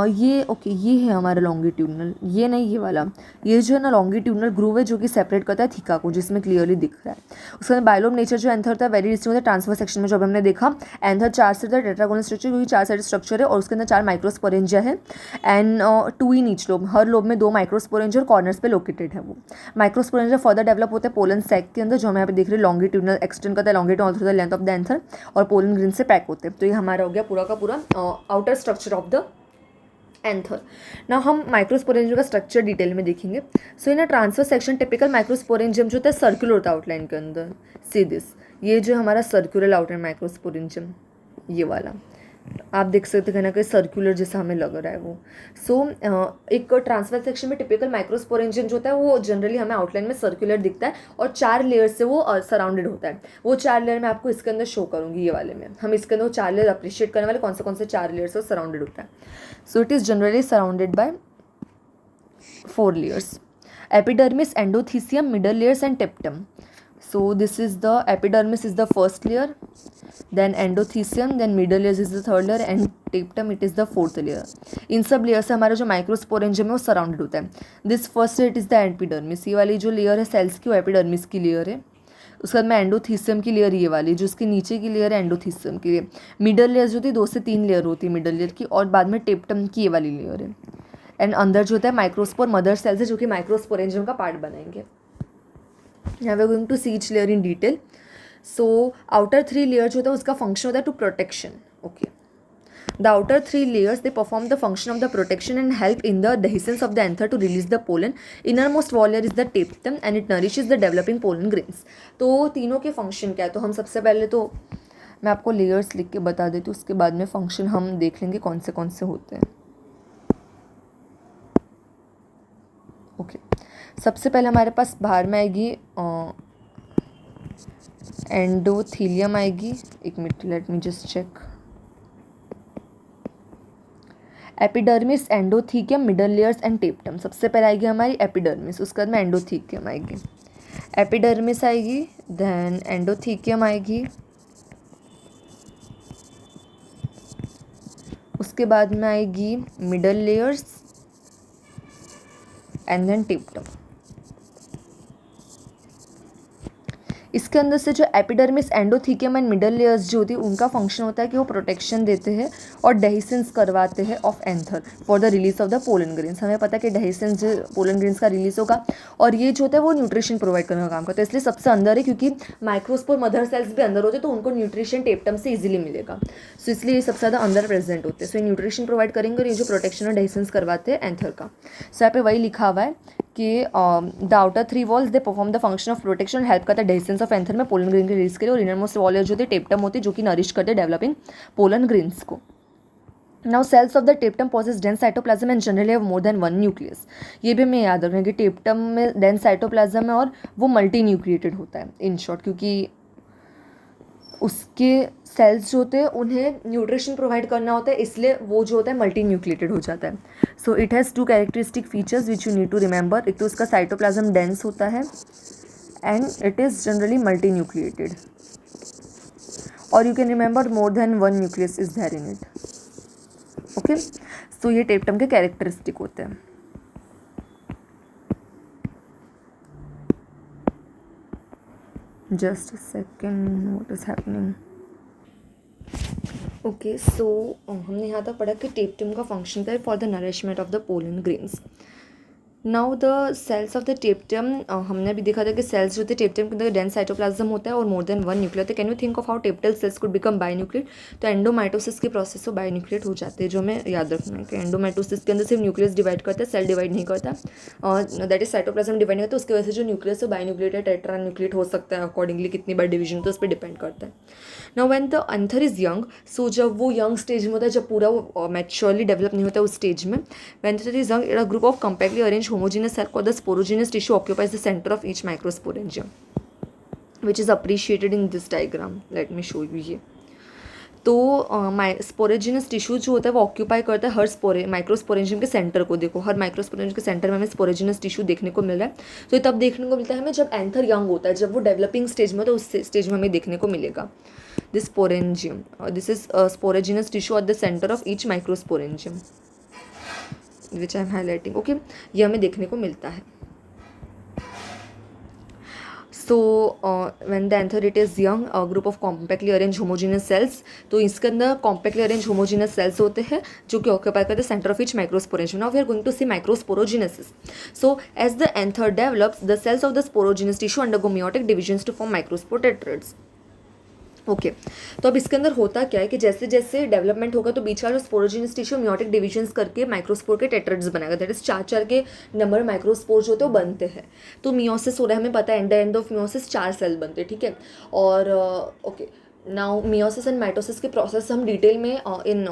ये ओके, ये है हमारा लॉन्गिट्यूडनल, ये नहीं ये वाला, ये जो है ना लॉन्गिट्यूडनल ग्रूव है जो कि सेपरेट करता है थीका को, जिसमें क्लियरली दिख रहा है. उसके बाद बायलोब नेचर जो एंथर होता है वेरी डिस्टिंक्ट होता है. ट्रांसफर सेक्शन में जो हमने देखा, एंथर 4 साइड टेट्रागोनल स्ट्रक्चर, क्योंकि 4 साइड स्ट्रक्चर है और उसके अंदर 4 माइक्रोस्पोरेंजिया है and 2 in each lobe. Her lobe में 2 माइक्रोस्पोरेंजिया और कॉर्नर्स पे लोकेटेड है. वो माइक्रोस्पोरेंजिया फर्दर डेवलप होते हैं पोलन सैक के अंदर, जो हम यहाँ पे देख रहे हैं लॉन्गिट्यूडनल एक्सटेंड करता है longitude all through the length of the anther, और पोलन ग्रेन से पैक होते हैं. तो ये हमारा हो गया पूरा का पूरा outer structure of the anther. Now हम माइक्रोस्पोरेंजियम का स्ट्रक्चर डिटेल में देखेंगे. So in a transfer section typical microsporangium जो होता है सर्कुलर होता है आउटलाइन के अंदर. सी दिस, ये जो हमारा सर्कुलर आउटलाइन माइक्रोस्पोरेंजियम, ये वाला आप देख सकते हैं कि सर्कुलर जैसा हमें लग रहा है वो. सो एक ट्रांसफर सेक्शन में टिपिकल माइक्रोस्पोरेंजियम जो होता है वो जनरली हमें आउटलाइन में सर्कुलर दिखता है और 4 लेयर से वो सराउंडेड होता है. वो 4 लेयर मैं आपको इसके अंदर शो करूँगी, ये वाले में हम इसके अंदर वो 4 लेयर अप्रिशिएट करने वाले कौन से 4 लेयर से सराउंडेड होता है. So it is generally surrounded by 4 layers: epidermis, endothecium, middle layers and टेप्टम. So this is the epidermis is the first layer, then endothecium, then middle layers is the third layer and tapetum it is the fourth layer. In sub layer से हमारा जो microsporangium है वो surrounded होता है. This first it is the epidermis, ये वाली जो लेयर है सेल्स की वो एपिडर्मिस की लेयर है. उसके बाद में एंडोथीसियम की लेयर ये वाली जो उसके नीचे की लेयर है एंडोथीसियम की लेयर. मिडल लेयर जो होती है 2 से 3 लेयर होती है मिडल लेयर की, और बाद में टेप्टम की ये वाली लेयर है. एंड अंदर जो होता है माइक्रोस्पोर मदर सेल्स है जो कि माइक्रोस्पोरेंजियम का पार्ट बनाएंगे. Now we are going to see each layer in detail. So outer 3 layer जो होता है उसका फंक्शन होता है to protection. Okay, the outer 3 layers they perform the function of the protection and help in the dehiscence of the anther to release the pollen. Innermost wall layer is the tapetum and it nourishes the developing pollen grains. तो तीनों के function क्या है, तो हम सबसे पहले तो मैं आपको लेयर्स लिख के बता देती हूँ, उसके बाद में फंक्शन हम देख लेंगे कौन से होते हैं. ओके, सबसे पहले हमारे पास बाहर में आएगी एंडोथीलियम आएगी. एक minute, let me just check. Epidermis, endothecium, middle layers and tapetum. सबसे पहले आएगी हमारी एपिडर्मिस, उसके बाद में एंडोथीकियम आएगी. एपिडर्मिस आएगी, देन एंडोथीकियम आएगी, उसके बाद में आएगी middle layers and then tapetum. इसके अंदर से जो epidermis, endothecium and middle layers जो होती है उनका फंक्शन होता है कि वो प्रोटेक्शन देते हैं और डेहिसेंस करवाते हैं of anther for the release of the pollen grains. हमें पता है कि डेहिसेंस जो पोलन ग्रेन्स का रिलीज होगा और ये जो होता है वो न्यूट्रिशन प्रोवाइड करने का काम करता है, इसलिए सबसे अंदर है क्योंकि माइक्रोस्पोर मदर सेल्स भी अंदर होते हैं तो उनको न्यूट्रिशन टेप्टम से इजीली मिलेगा. सो इसलिए ये सबसे ज़्यादा अंदर प्रेजेंट होते हैं. सो ये न्यूट्रिशन प्रोवाइड करेंगे और ये जो प्रोटेक्शन और डेहिसेंस करवाते हैं एंथर का. सो यहाँ पे वही लिखा हुआ है कि the outer 3 walls they perform the function of protection, help करता है डेहिसेंस ऑफ एंथर में पोलन ग्रेन के रिलीज के लिए. और इनरमोस्ट वॉल जो होती है टेप्टम होती है जो कि नरिश करते हैं डेवलपिंग पोलन ग्रेन्स को. Now cells of the tapetum possess dense cytoplasm and generally have more than one nucleus. ये भी हमें याद रखना है कि टेप्टम में डेंस साइटोप्लाज्म है और वो मल्टी न्यूक्लिएटेड होता है इन शॉर्ट, क्योंकि उसके सेल्स जो होते हैं उन्हें न्यूट्रिशन प्रोवाइड करना होता है, इसलिए वो जो होता है मल्टी न्यूक्लिएटेड हो जाता है. So it has 2 characteristic features which you need to remember. एक तो उसका साइटोप्लाज्म डेंस होता है and it is generally multinucleated, और you can remember more than one nucleus is there in it. Okay, so ये tapetum के characteristic होते हैं. Just a second, what is happening. Okay, so हमने यहाँ तक पढ़ा कि टेप्टम का फंक्शन है for the nourishment of the pollen grains. Now the cells of the tapetum, हमने अभी देखा था कि सेल्स जो थे टेप्टम के अंदर डेंस साइटोप्लाज्म होता है और मोर देन वन न्यूक्लियर होता है. Can you think of how tapetal cells could become binucleate. तो एंडोमाइटोसिस के प्रोसेस से बायोन्यूक्लिएट हो जाते हैं, जो हमें याद रखना है कि एंडोमाइटोसिस के अंदर सिर्फ न्यूक्लियस डिवाइड करता है, सेल डिवाइड नहीं करता. और दैट इज साइटोप्लाज्म डिवाइड नहीं करता, उसकी वजह से जो न्यूक्लियस है बायोन्यूक्लिएट है, टेट्रा न्यूक्लिएट हो सकता है अकॉर्डिंगली कितनी बार डिवीजन, तो उस पर डिपेंड करता है. Now when the anther is young, so जब वो यंग स्टेज में होता है, जब पूरा वो मैच्योरली डेवलप नहीं होता उस स्टेज में, when anther is young, a group of compactly arrange homogeneous cell called the sporogenous tissue occupies the center of each microsporangium, which is appreciated in this diagram. Let me show you ये. तो स्पोरेजिनस tissue जो होता है वो occupy करता है हर microsporangium के centre को. देखो हर माइक्रोस्पोरेंजियम के सेंटर में हमें स्पोरेजिनस टिश्यू देखने को मिल रहा है. तो ये तब देखने को मिलता है हमें जब एंथर यंग होता है, जब वो डेवलपिंग स्टेज में होता है, उस स्टेज में हमें देखने को मिलेगा this sporangium. This is sporogenous tissue at the centre of each microsporangium which I am highlighting. Okay, ये हमें देखने को मिलता है. So when the anther it is young, a group of compactly arrange homogeneous cells, तो इसके अंदर compactly arrange homogeneous sales होते हैं जो कि ऑक्यूपाई करते हैं centre of each microsporangium. Now we are going to see microsporogenesis. So as the anther develops, the cells of the sporogenous tissue undergo meiotic divisions to form microspore tetrads. Okay, तो अब इसके अंदर होता क्या है कि जैसे जैसे डेवलपमेंट होगा तो बीच का जो स्पोरोजीनस टिश्यू मियोटिक डिविजन्स करके माइक्रोस्पोर के टेट्राड्स बनाएगा. दैट इज 4 के नंबर माइक्रोस्पोर जो होते हैं वो बनते हैं. तो मियोसिस हो रहा है, हमें पता है एंड ऑफ मियोसिस 4 सेल बनते हैं, ठीक है. और okay, now meiosis and mitosis के प्रोसेस हम डिटेल में इन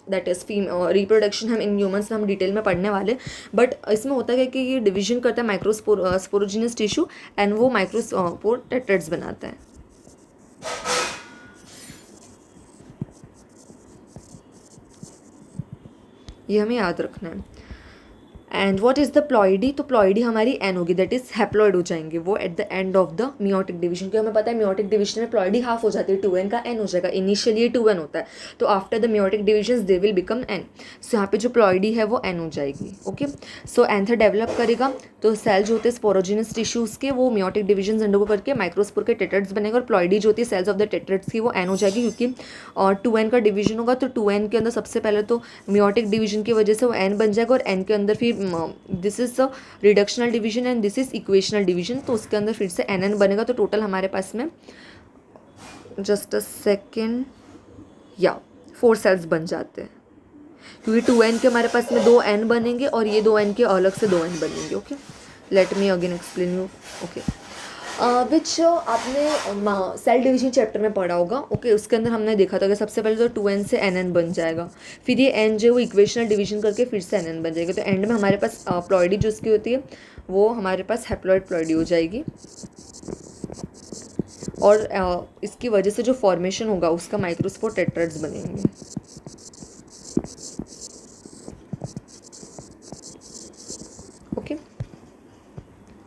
दैट इज़ रिप्रोडक्शन हम इन ह्यूमन्स में हम डिटेल में पढ़ने वाले. बट इसमें होता है कि ये डिवीजन करता है स्पोरोजीनस टिश्यू एंड वो माइक्रोस्पोर टेट्राड्स बनाता है. ये हमें याद रखना है. And what is the ploidy. तो प्लॉइडी हमारी एन होगी, दैट इज हैप्लॉइड हो जाएंगे वो at the end of the meiotic division. क्योंकि हमें पता है मियोटिक डिवीजन में प्लॉइडी हाफ हो जाती है, 2n का n हो जाएगा. इनिशियली ये 2n होता है, तो after the meiotic division they will become n. सो यहाँ पे जो प्लॉइडी है वो n हो जाएगी. ओके, सो एंथर डेवलप करेगा तो सेल जो होते हैं स्पोरोजिनस टिश्यूज़ के वो मियोटिक डिवीजन अंडरगो करके माइक्रोस्पोर के टेट्राड्स बनेगा. और प्लॉइडी जो होती है सेल्स ऑफ द टेट्राड्स की वो n हो जाएगी, क्योंकि 2n का डिवीजन होगा. तो 2n के अंदर सबसे पहले तो मियोटिक डिवीजन की वजह से वो n बन जाएगा, और n के अंदर फिर this is reductional division and this is equational division, तो उसके अंदर फिर से nn बनेगा. तो टोटल हमारे पास में जस्ट अ सेकेंड, या 4 सेल्स बन जाते हैं, क्योंकि 2n के हमारे पास में 2n बनेंगे और ये 2n के अलग से 2n बनेंगे. Okay, let me again explain you. Okay, which आपने सेल डिवीजन चैप्टर में पढ़ा होगा. ओके, उसके अंदर हमने देखा था कि सबसे पहले तो 2n से nn बन जाएगा, फिर ये n जो वो इक्वेशनल डिवीजन करके फिर से nn बन जाएगा. तो एंड में हमारे पास प्लॉइडी जो उसकी होती है वो हमारे पास हैप्लॉइड प्लॉइडी हो जाएगी, और इसकी वजह से जो फॉर्मेशन होगा उसका माइक्रोस्पोर टेट्राड्स बनेंगे. Okay,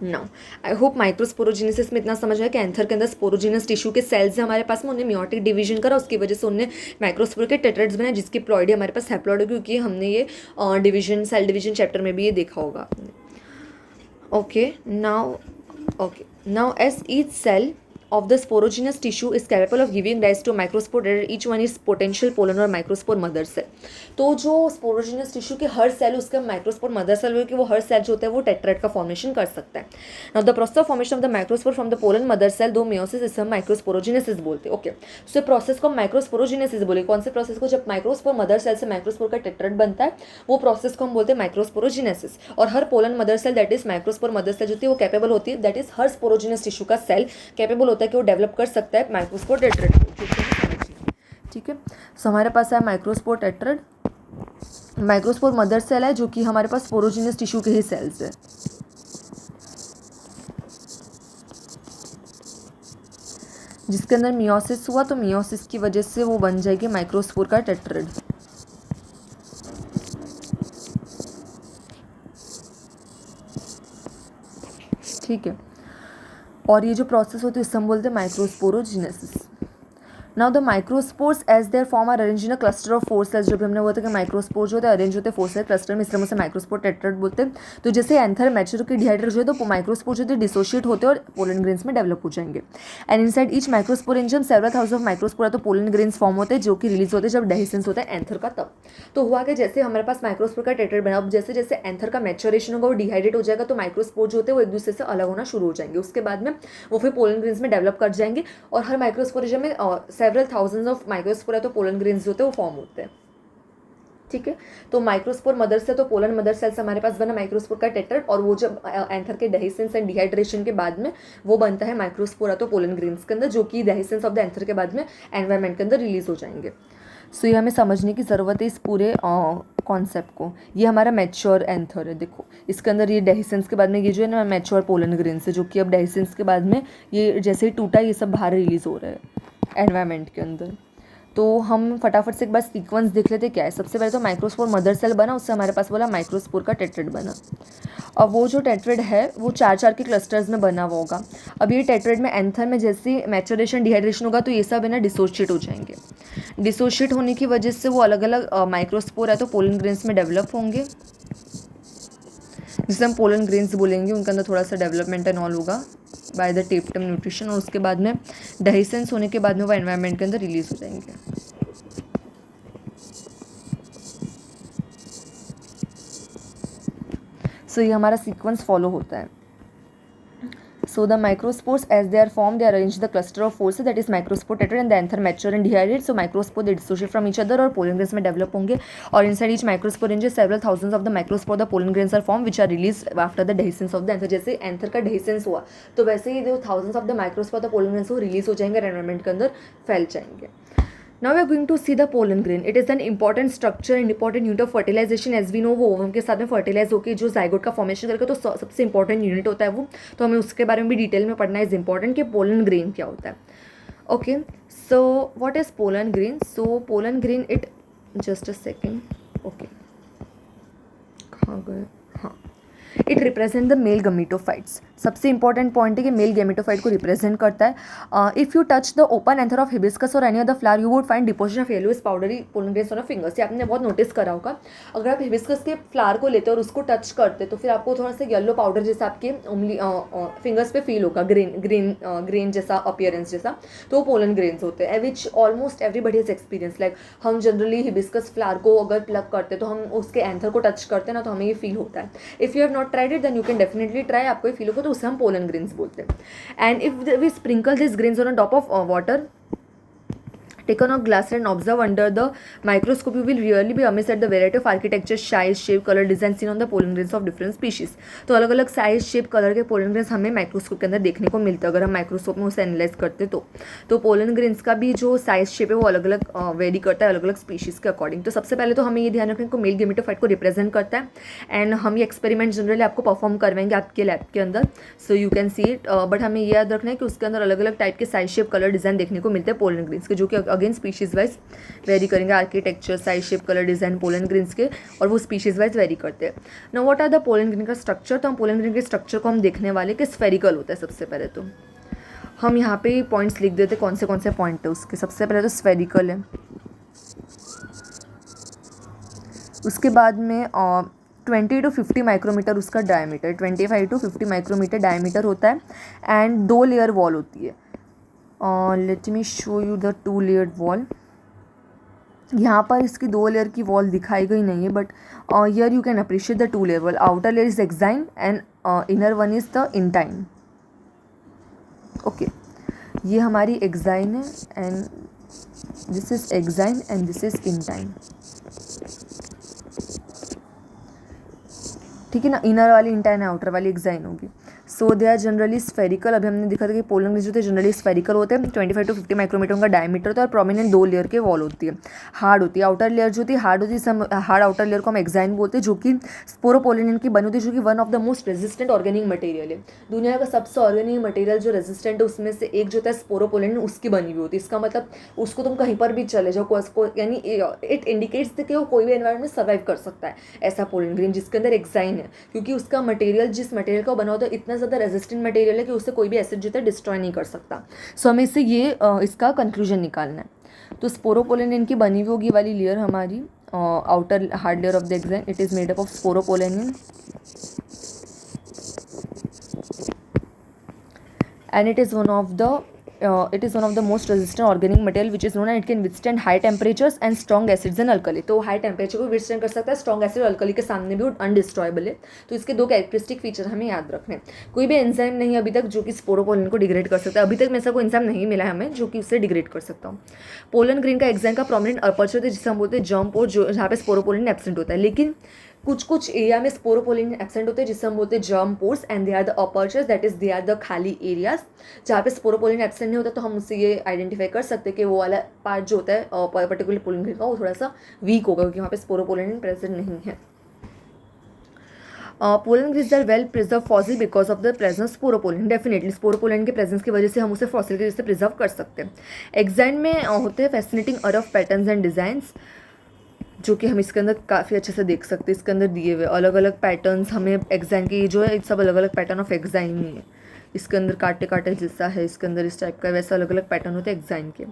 now I hope microsporogenesis में इतना समझ आया कि एंथर के अंदर स्पोरोजिनस टिश्यू के सेल्स हैं हमारे पास में, उन्हें मियोटिक डिवीजन करा, उसकी वजह से उन्हें माइक्रोस्पोर के टेट्राड्स बनाए, जिसकी प्लॉइडी हमारे पास हैप्लॉइड होगी, क्योंकि हमने ये डिवीजन सेल डिवीजन चैप्टर में भी ये देखा होगा आपने. Okay, now as each cell of the sporogenous tissue is capable of giving rise to microspore, each one is potential pollen और microspore mother cell. तो जो स्पोरोजिनस टिश्यू के हर सेल उसका माइक्रोस्पोर मदर सेल हो कि वो हर सेल जो होता है वो टेट्राइड का फॉर्मेशन कर सकता है. Now the process of formation of the microspore from the pollen mother cell through meiosis इसे हम माइक्रोस्पोरोजेनेसिस बोलते हैं. ओके, सो प्रोसेस को माइक्रोस्पोरोजेनेसिस बोले. कौन से प्रोसेस को? जब माइक्रोस्पोर मदर सेल से माइक्रोस्पोर का टेट्राइड बनता है वो प्रोसेस को हम बोलते हैं माइक्रोस्पोरोजेनेसिस. और हर pollen mother cell that is microspore mother cell जो होती है वो कैपेबल होती है, दैट इज हर स्पोरोजिनस टिश्यू का सेल कैपेबल होता है कि वो डेवलप कर सकता है माइक्रोस्पोर टेट्राइड को. ठीक है, सो हमारे पास है माइक्रोस्पोर टेट्राइड. माइक्रोस्पोर मदर सेल है जो कि हमारे पास स्पोरोजिनस टिश्यू के ही सेल्स है. जिसके अंदर मियोसिस हुआ तो मियोसिस की वजह से वो बन जाएगी माइक्रोस्पोर का टेट्राइड. ठीक है, और ये जो प्रोसेस होती है इससे हम बोलते हैं microsporogenesis. Now the microspores as they're form are arrange in a cluster of 4 cells. जो भी हमने बोला था कि माइक्रोस्पोर जो होते हैं अरेंज होते हैं 4 सेल क्लस्टर में, इसलिए उसे माइक्रोस्पोर टेट्राइड बोलते हैं. तो जैसे एंथर मैच्योर की डिहाइड्रेट जो है तो माइक्रोस्पोर जो है डिसोशिएट होते हैं और पोलन ग्रेन्स में डेवलप हो जाएंगे. And inside each microsporangium several thousand of microspores तो पोलन ग्रेन्स फॉर्म होते हैं जो कि रिलीज होते हैं जब डेहिसेंस होता है एंथर का. तब तो हुआ कि जैसे हमारे पास माइक्रोस्पोर का टेट्राइड बना, अब जैसे जैसे एंथर का मैच्योरेशन होगा वो डिहाइड्रेट हो जाएगा तो माइक्रोस्पोर जो होते हैं वो एक दूसरे से अलग होना शुरू हो जाएंगे. उसके बाद में वो फिर पोलन ग्रेन्स में डेवलप कर जाएंगे और हर माइक्रोस्पोरेंजियम में सेवरल थाउजेंड्स ऑफ माइक्रोस्पोरा तो पोलन ग्रेन्स जो होते हैं वो फॉर्म होते हैं. ठीक है, तो माइक्रोस्पोर मदर से तो पोलन मदर सेल से हमारे पास बना माइक्रोस्पोर का टेट्राइड, और वो जब एंथर के डेहिसेंस एंड डिहाइड्रेशन के बाद में वो बनता है माइक्रोस्पोरा तो पोलन ग्रेन्स के अंदर, जो कि डेहिसेंस ऑफ द एंथर के बाद में एनवायरनमेंट के अंदर रिलीज हो जाएंगे. सो ये हमें समझने की ज़रूरत है इस पूरे कॉन्सेप्ट को. ये हमारा मैच्योर एंथर है. देखो इसके अंदर ये डेहिसेंस के बाद में ये जो है ना मैच्योर पोलन ग्रेन्स है, जो कि अब डेहिसेंस के बाद में ये जैसे ही टूटा ये सब बाहर रिलीज हो रहा है एनवायरनमेंट के अंदर. तो हम फटाफट से एक बार सीक्वेंस देख लेते क्या है. सबसे पहले तो माइक्रोस्पोर मदर सेल बना, उससे हमारे पास बोला माइक्रोस्पोर का टेट्राइड बना. अब वो जो टेट्राइड है वो 4-4 के क्लस्टर्स में बना हुआ होगा. अब ये टेट्राइड में एंथर में जैसे मैच्योरेशन डिहाइड्रेशन होगा तो ये सब है ना डिसोशिएट हो जाएंगे. डिसोशिएट होने की वजह से वो अलग अलग माइक्रोस्पोर है तो पोलन ग्रेन्स में डेवलप होंगे, जिसे हम पोलन ग्रेन्स बोलेंगे. उनके अंदर थोड़ा सा डेवलपमेंट एंड ऑल होगा बाय द टेप्टम न्यूट्रिशन, और उसके बाद में डेहिसेंस होने के बाद में वो एनवायरनमेंट के अंदर रिलीज हो जाएंगे. सो ये हमारा सीक्वेंस फॉलो होता है. So the microspores as they are formed, they arrange the cluster of forces, that is microspore tetrad, and the anther mature and dehydrate. So microspore they dissociate from each other और pollen grains में develop होंगे, और inside each microspore ranges several thousands of the microspore the pollen grains are formed which are released after the dehiscence of the anther. जैसे anther का dehiscence हुआ तो वैसे ही जो thousands of the microspore the pollen grains वो release हो जाएंगे, environment के अंदर फैल जाएंगे. Now we are going to see the pollen grain. It is an important structure and important unit of fertilization. As we know वो ovum के साथ में फर्टिलाइज होकर जो जाइगोट का फॉर्मेशन करेगा तो सबसे इंपॉर्टेंट यूनिट होता है वो. तो हमें उसके बारे में भी डिटेल में पढ़ना इज इंपॉर्टेंट कि पोलन ग्रेन क्या होता है. Okay, so what is pollen grain? So pollen grain it just a second. Okay, कहाँ गए? हाँ, इट रिप्रेजेंट द मेल गमीटोफाइट्स. सबसे इंपॉर्टेंट पॉइंट है कि मेल गैमेटोफाइट को रिप्रेजेंट करता है. If you touch the open anther of hibiscus और any other flower you would find deposition of yellowish powdery pollen grains on fingers. ये आपने बहुत नोटिस करा होगा. अगर आप हिबिस्कस के फ्लावर को लेते और उसको टच करते तो फिर आपको थोड़ा सा येलो पाउडर जैसा आपके उंगली फिंगर्स पे फील होगा, ग्रीन जैसा अपीयरेंस जैसा. तो वो पोलन ग्रेन्स होते हैं विच almost everybody has experience. Like हम जनरली हिबिस्कस फ्लावर को अगर प्लग करते तो हम उसके एंथर को टच करते ना तो हमें ये फील होता है. If you have not tried it then you can definitely try. आपको ये फील होगा तो उसे हम पोलन ग्रेन्स बोलते हैं. And if we sprinkle this grains on top of water Take on a glass and observe under the microscope, you will really be amazed at the variety of architecture, size, shape, color, design seen on the pollen grains of different species. तो अलग अलग size shape colour के pollen grains हमें microscope के अंदर देखने को मिलते हैं अगर हम माइक्रोस्कोप में उसे एनालाइज करते तो पोलन ग्रेन्स का भी जो साइज शेप है वो अलग अलग वेरी करता है अलग अलग स्पीशीज़ के अकॉर्डिंग. तो सबसे पहले तो हमें ये ध्यान रखने को मेल गेमेटोफाइट को रिप्रेजेंट करता है एंड हम ये एक्सपेरिमेंट जनरली आपको परफॉर्म करवाएंगे आपके लैब के अंदर. सो you can see it. But हमें ये याद रखना है कि उसके अंदर अलग अलग टाइप के साइज शेप कलर डिज़ाइन देखने को मिलते हैं पोलन ग्रेन्स के, जो कि अगेन स्पीशीज़ वाइज वेरी करेंगे. Architecture, size, shape, colour, design pollen grains के और वो स्पीशीज़ वाइज वेरी करते हैं. Now what are the pollen grain का स्ट्रक्चर. तो हम पोलन ग्रेन के स्ट्रक्चर को हम देखने वाले कि स्फेरिकल होता है. सबसे पहले तो हम यहाँ पे पॉइंट्स लिख देते कौन से पॉइंट है उसके. सबसे पहले तो स्फेरिकल है, उसके बाद में 20 to 50 माइक्रोमीटर उसका डायमीटर, 25 to 50 माइक्रोमीटर डायमीटर होता है एंड 2 लेयर वॉल होती है. Let me show you the 2 layered wall. यहाँ पर इसकी 2 लेयर की वॉल दिखाई गई नहीं है but here you can appreciate the 2 layer wall. Outer layer is exine and inner one is the intine. Okay, ये हमारी एक्साइन है and this is exine and this is intine. ठीक है ना. इनर वाली इंटाइन है, आउटर वाली exine होगी. सो दे आर जनरली स्फेरिकल. अभी हमने देखा था कि पोलन ग्रेन्स जो थे जनरली स्फेरिकल होते हैं. 25 to 50 माइक्रोमीटर उनका डायमीटर होता है और प्रोमिनेंट 2 लेयर के वॉल होती है. हार्ड होती है. आउटर लेयर जो होती है हार्ड होती है. हार्ड आउटर लेयर को हम एक्साइन बोलते हैं, जो कि स्पोरोपोलिन की बनी होती है, जो कि one of the most resistant organic material है. दुनिया का सबसे ऑर्गेनिक मटेरियल जो रेजिस्टेंट है उसमें से एक जो होता है स्पोरोपोलिन, उसकी बनी हुई होती है. इसका मतलब उसको तुम कहीं पर भी चले जाओ, उसको यानी इट इंडिकेट्स कि वो कोई भी एनवायरमेंट में सर्वाइव कर सकता है. ऐसा पोलन ग्रेन जिसके अंदर एक्साइन है, क्योंकि उसका मटेरियल जिस मटेरियल का बना होता है इतना ज़्यादा रेजिस्टेंट मटेरियल है कि उससे कोई भी एसिड जो है डिस्ट्रॉय नहीं कर सकता. सो हमें इससे ये इसका कंक्लूजन निकालना है. तो स्पोरोपोलिन इनकी बनी हुई होगी वाली लेयर हमारी outer hard layer of the exine. It is made up of sporopollenin and it is one of the most resistant organic material which is known and it can withstand high temperatures and strong acids and alkali. तो high temperature को withstand कर सकता है, strong acid और alkali के सामने भी अनडिस्ट्रॉयबल है. तो इसके 2 कैरेक्टरिस्टिक फीचर हमें याद रखने हैं. कोई भी एंजाइम नहीं अभी तक जो कि स्पोरोपोलिन को डिग्रेड कर सकता है. अभी तक में ऐसा कोई एंजाइम नहीं मिला है हमें जो कि उससे डिग्रेड कर सकता हूँ. पोलन ग्रेन का एक्साइन का प्रोमिनेंट अपर्चर होता है जिसे हम बोलते हैं जर्म पोर, जो जहाँ पे स्पोरोपोलिन एब्सेंट होता है. लेकिन कुछ एरिया में स्पोरोपोलिन एब्सेंट होते हैं जिसे हम बोलते हैं germ pores and they are the apertures, that is they are the खाली एरियाज. जहाँ पे स्पोरोपोलिन एब्सेंट नहीं होता तो हम उससे ये आइडेंटिफाई कर सकते हैं कि वो वाला पार्ट जो होता है पर्टिकुलर पोलन ग्रेन का वो थोड़ा सा वीक होगा क्योंकि वहाँ पे स्पोरोपोलिन प्रेजेंट नहीं है. Pollen grains are well preserve fossil because of the presence sporopollenin. Definitely sporopollenin के प्रेजेंस की वजह से हम उसे फॉसिल के जैसे प्रिजर्व कर सकते हैं. एक्साइन में होते हैं फैसिनेटिंग अरफ पैटर्न्स एंड डिज़ाइंस, जो कि हम इसके अंदर काफ़ी अच्छे से देख सकते हैं. इसके अंदर दिए हुए अलग अलग पैटर्न्स हमें एक्साइन के जो है सब अलग अलग पैटर्न ऑफ एक्साइन ही है. इसके अंदर काटे काटे जैसा है, इसके अंदर इस टाइप का, वैसे अलग अलग पैटर्न होते हैं एक्साइन के.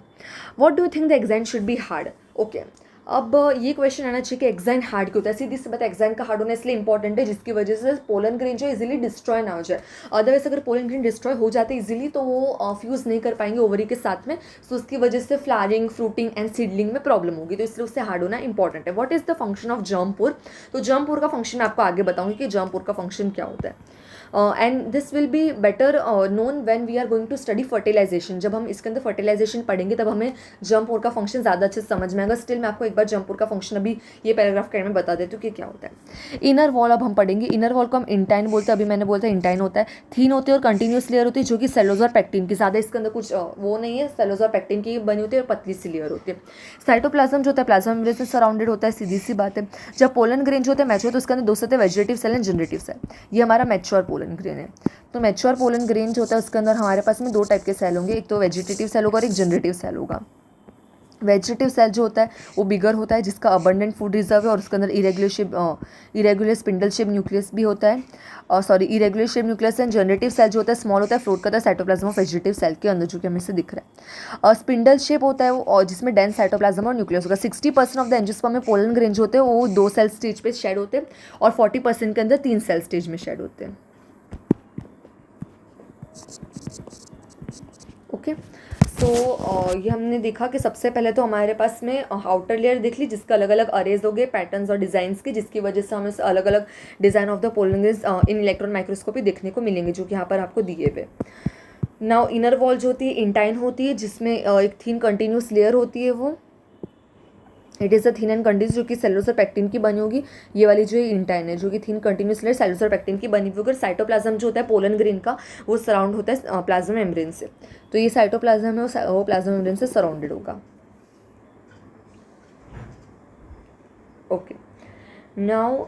What do you think the exine should be hard. Okay, अब ये क्वेश्चन आना चाहिए कि एक्साइन हार्ड क्यों होता है. सीधी सी बात, एक्साइन का हार्ड होना इसलिए इंपॉर्टेंट है जिसकी वजह से पोलन ग्रेन जो इजीली डिस्ट्रॉय ना हो जाए. अदरवाइज अगर पोलन ग्रेन डिस्ट्रॉय हो जाते इजीली तो वो फ्यूज़ नहीं कर पाएंगे ओवरी के साथ में. सो उसकी वजह से फ्लावरिंग, फ्रूटिंग एंड सीडलिंग में प्रॉब्लम होगी. तो इसलिए उससे हार्ड होना इंपॉर्टेंट है. What is the function of germ pore. तो जर्म पोर का फंक्शन मैं आपको आगे बताऊंगी कि जर्म पोर का फंक्शन क्या होता है. And this will be better known when we are going to study fertilisation. जब हम इसके अंदर फर्टिलाइजेशन पढ़ेंगे तब हमें जर्म पोर का फंक्शन ज़्यादा अच्छे से समझ में आएगा. स्टिल मैं आपको एक बार जर्म पोर का फंक्शन अभी ये पैराग्राफ के में बता देती हूँ कि क्या होता है. इनर वॉल अब हम पढ़ेंगे. इनर वॉल को हम इंटाइन बोलते हैं. अभी मैंने बोलता है इंटाइन होता है. थीन होती है और कंटिन्यूस लेयर होती है जो कि सेलोज और पैक्टिन की, ज़्यादा इसके अंदर कुछ वो नहीं है. सेलोज और पैक्टिन की बनी होती है और पतली सी लेयर होती है. साइटोप्लाज्म जो होता है प्लाज्मा मेम्ब्रेन से सराउंडेड होता है. सीधी सी बात है. जब पोलन ग्रेन जो होता है मैच्योर तो उसके अंदर 2 होते हैं, vegetative cell and generative cell. ये हमारा मैच्योर पोलन ग्रेन है. तो मैच्योर पोलन ग्रेन जो होता है उसके अंदर हमारे पास में 2 टाइप के सेल होंगे. एक तो वेजिटेटिव सेल होगा और एक जनरेटिव सेल होगा. वेजिटेटिव सेल जो होता है वो बिगर होता है जिसका अबंडेंट फूड रिजर्व है और उसके अंदर इरेगुलर स्पिंडल शेप न्यूक्लियस भी होता है. Irregular shape nucleus and generative cell जो होता है स्मॉल होता है, फ्लोट करता है साइटोप्लाज्म ऑफ वेजिटेटिव सेल के अंदर, जो कि हमें से दिख रहा है. स्पिंडल शेप होता है वो जिसमें डेंस साइटोप्लाज्म और न्यूक्लियस होगा. 60% ऑफ द एंजियोस्पर्म में पोलन ग्रेन जो होते हैं वो 2 सेल स्टेज पे शेड होते हैं और 40% के अंदर 3 सेल स्टेज में शेड होते हैं. ओके, तो ये हमने देखा कि सबसे पहले तो हमारे पास में आउटर लेयर देख ली जिसका अलग अलग अरेज हो गए पैटर्न्स और डिज़ाइंस के, जिसकी वजह से हमें अलग अलग design of the pollen grains in electron microscopy देखने को मिलेंगे जो कि यहाँ पर आपको दिए हुए. नाउ इनर वॉल जो होती है इंटाइन होती है, जिसमें एक थिन कंटिन्यूस लेयर होती है, वो it is a thin and continuous, जो कि सेलुलोज और पेक्टिन की बनी होगी। ये वाली जो इंटाइन है जो कि थिन कंटिन्यूस लेयर सेलुलोज और पेक्टिन की बनी हुई होगी। साइटोप्लाज्म जो होता है पोलन ग्रेन का, वो सराउंड होता है प्लाज्मा मेम्ब्रेन से। तो ये साइटोप्लाज्म है वो प्लाज्मा मेम्ब्रेन से सराउंडेड होगा। ओके, नाउ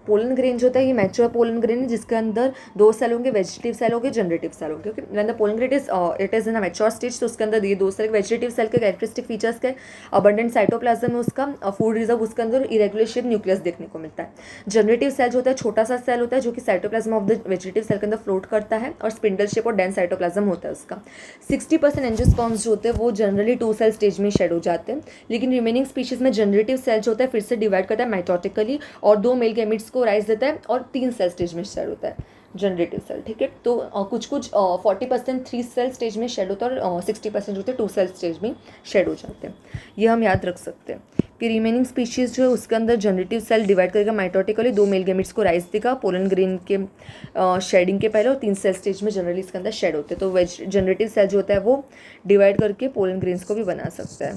पोलन ग्रेन जो होता है ये मैच्योर पोलन ग्रेन है, जिसके अंदर दो सेल होंगे, वेजिटेटिव सेल होंगे, जनरेटिव सेल होंगे। Okay, when the pollen grain it is in a mature stage, तो उसके अंदर ये दो सेल, वेजिटेटिव सेल के कैरेक्टरिस्टिक फीचर्स के अबंडेंट साइटोप्लाज्म है उसका, फूड रिजर्व, उसके अंदर इरेगुलर शेप न्यूक्लियस देखने को मिलता है। जनरेटिव सेल जो होता है छोटा सा सेल होता है जो कि cytoplasm of the vegetative cell के अंदर फ्लोट करता है, और स्पिंडल शेप और डेंस साइटोप्लाज्म होता है उसका। 60% एंजियोस्पर्म्स जो होते हैं वो जनरली 2 सेल स्टेज में शेड हो जाते हैं, लेकिन रिमेनिंग स्पीशीज में जनरेटिव सेल जो होता है फिर से डिवाइड करता है माइटोटिकली, और 2 मेल गैमेट्स को राइज देता है, और 3 सेल स्टेज में शेड होता है जनरेटिव सेल। ठीक है, तो कुछ 40% 3 सेल स्टेज में शेड होता है, और 60% जो होते हैं 2 सेल स्टेज में शेड हो जाते हैं। ये हम याद रख सकते हैं कि रिमेनिंग स्पीशीज़ जो है उसके अंदर जनरेटिव सेल डिवाइड करेगा माइटोटिकली, 2 मेल गैमेट्स को राइज देगा पोलन ग्रेन के शेडिंग के पहले, और 3 सेल स्टेज में जनरली इसके अंदर शेड होते हैं। तो जनरेटिव सेल जो होता है वो डिवाइड करके पोलन ग्रेन्स को भी बना सकता है,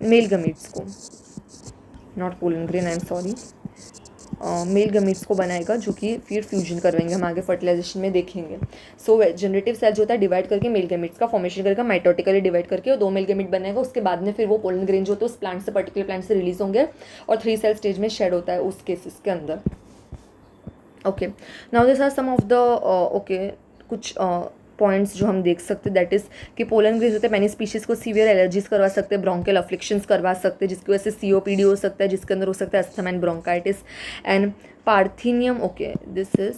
मेल गैमेट्स को, not pollen grain, I am sorry, mail gametes को बनाएगा, जो कि फिर फ्यूजन करवाएंगे, हम आगे फर्टिलाइजेशन में देखेंगे। सो जनरेटिव सेल जो होता है डिवाइड करके मेल गमीट्स का फॉर्मेशन करेगा, माइटोटिकली डिवाइड करके, और 2 मेल गमीट बनाएगा। उसके बाद में फिर वो पोलन ग्रेन जो होता है उस प्लांट से, पर्टिकुलर प्लांट से रिलीज होंगे, और 3 सेल स्टेज में शेड होता है उस केसेस के अंदर। Okay, now this are some of the okay कुछ पॉइंट्स जो हम देख सकते हैं, दैट इज़ कि पोलन ग्रेन्स होते हैं मैनी स्पीशीज़ को सीवियर एलर्जीज करवा सकते हैं, ब्रोंकियल अफ्लिक्शंस करवा सकते हैं, जिसकी वजह से सीओपीडी हो सकता है, जिसके अंदर हो सकता है asthma and bronchitis. And parthenium, okay this is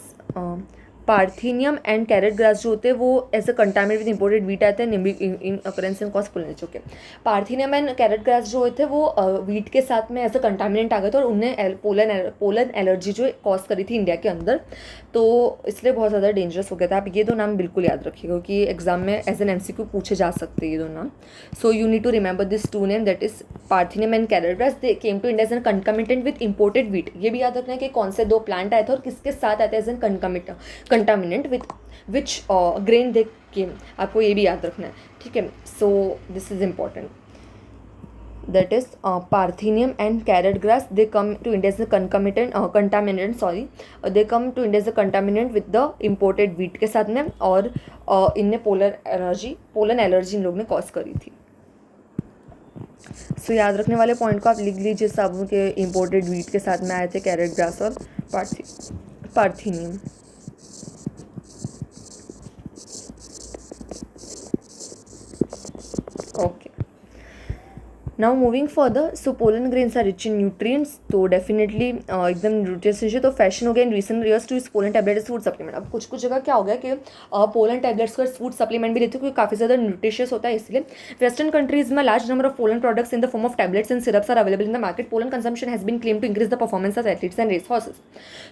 parthenium and carrot grass जो होते हैं वो as a contaminate with imported wheat आते हैं in occurrence and cause pollen. Okay, parthenium and carrot grass जो होते हैं वो वीट के साथ में एज अ कंटामिनेंट आ गए थे, और उन्हें पोलन एलर्जी जो कॉज करी थी इंडिया के अंदर, तो इसलिए बहुत ज़्यादा डेंजरस हो गया था। आप ये 2 नाम बिल्कुल याद रखिएगा, क्योंकि एग्जाम में एज एन MCQ पूछे जा सकते हैं ये 2 नाम। So you need to remember this 2 name, that is parthenium and carrot grass. They came to India as an contaminant with imported wheat. ये भी याद रखना है कि कौन से 2 प्लांट आए थे और किसके साथ आए थे as an contaminant with which grain they came, आपको ये भी याद रखना है। ठीक है, so this is important, that is Parthenium and carrot grass, they come to India as a contaminant, they come to India as a contaminant with the imported wheat के साथ में, और इनने पोलन एलर्जी इन लोग ने कॉज करी थी। सो याद रखने वाले पॉइंट को आप लिख लीजिए, सब के इम्पोर्टेड वीट के साथ में आए थे कैरेट ग्रास और parthenium. Okay, now moving further, so pollen grains are rich in nutrients, तो डेफिनेटली एकदम न्यूट्रिएंट्स। तो फैशन हो गया इन रिसेंट ईयर्स टू इस पोलन टैबलेट फूड सप्लीमेंट। अब कुछ जगह क्या हो गया कि पोलन टैबलेट्स का फूड सप्लीमेंट भी लेते हैं, क्योंकि काफ़ी ज़्यादा न्यूट्रिशियस होता है, इसलिए वेस्टर्न कंट्रीज में large number of pollen products in the form of tablets and syrups are available in the market. Pollen consumption has been claim to increase the performance of athletes and race horses.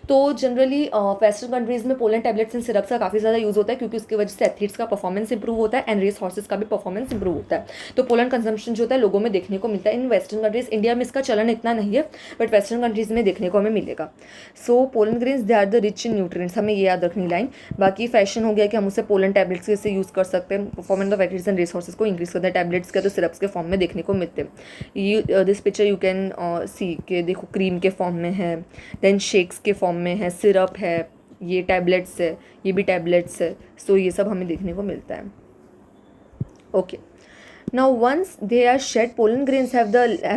तो generally western countries में pollen tablets and syrups का काफ़ी ज़्यादा use होता है, क्योंकि उसकी वजह से एथलीट्स का परफॉर्मेंस इंप्रूव होता है, एंड रेस हॉर्सेस का भी परफॉर्मेंस इंप्रूव होता है। तो पोलन कंजम्पशन जो होता है लोगों में देखने को मिलता है इन वेस्टर्न कंट्रीज। इंडिया में इसका चलन इतना नहीं है, बट वेस्टर्न कंट्रीज में देखने को हमें मिलेगा। So pollen grains they are the rich in nutrients, हमें ये याद रखनी लाइन। बाकी फैशन हो गया कि हम उसे पोलन टैबलेट्स के यूज़ कर सकते हैं, performance of athletes and race horses को इंक्रीज करते हैं। टैबलेट्स के तो सिरप्स के फॉर्म में देखने को मिलते हैं। This picture you can see के देखो, क्रीम के फॉर्म में है, देन शेक्स के फॉर्म में है, सिरप है, ये टैबलेट्स है, ये भी टैबलेट्स है। सो ये सब हमें देखने को मिलता है। Okay, now once they are shed, pollen grains have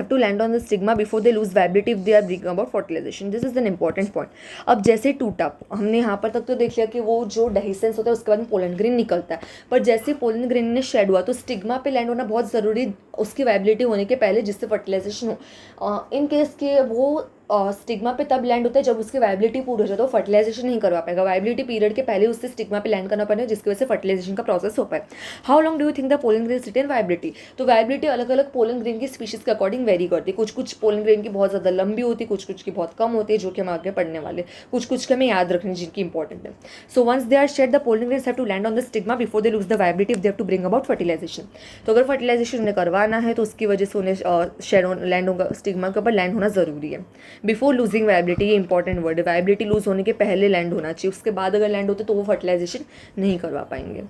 to land on the stigma before they lose viability if they are bringing about fertilization. This is an important point. अब जैसे टूटा, हमने यहाँ पर तक तो देख लिया कि वो जो डेहिसेंस होता है उसके बाद में पोलन ग्रेन निकलता है, पर जैसे पोलन ग्रेन ने शेड हुआ तो स्टिग्मा पे लैंड होना बहुत ज़रूरी, उसकी वाइबिलिटी होने के पहले, जिससे फर्टिलाइजेशन हो। इन केस के वो स्टिग्मा पे तब लैंड होता है जब उसकी वाइबिलिटी पूरी हो जाए, तो फर्टिलाइजेशन नहीं करवा पाएगा। वाइबिलिटी पीरियड के पहले उससे स्टिग्मा पे लैंड करना पड़ेगा, जिसकी वजह से फर्टिलाइजेशन का प्रोसेस हो पाए। How long do you think the pollen grain retain viability? तो वाइबिलिटी अलग अलग पोलन ग्रेन की स्पीशीज के अकॉर्डिंग वेरी करती है। कुछ पोलन ग्रेन की बहुत ज़्यादा लंबी होती है, कुछ की बहुत कम होती है, जो कि हम आगे पढ़ने वाले, कुछ के हमें याद रखने जिनकी इंपॉर्टेंट है। So once they are shed, the pollen grains have to land on the stigma before they lose the viability if they have to bring about fertilisation. तो अगर फर्टिलाइजेशन उन्हें करवाना है तो उसकी वजह से उन्हें शेड लैंड होगा, स्टिग्मा के ऊपर लैंड होना ज़रूरी है। बिफोर लूजिंग वाइबिलिटी, ये इंपॉर्टेंट वर्ड है, वाइबिलिटी लूज होने के पहले लैंड होना चाहिए, उसके बाद अगर लैंड होते तो वो फर्टिलाइजेशन नहीं करवा पाएंगे।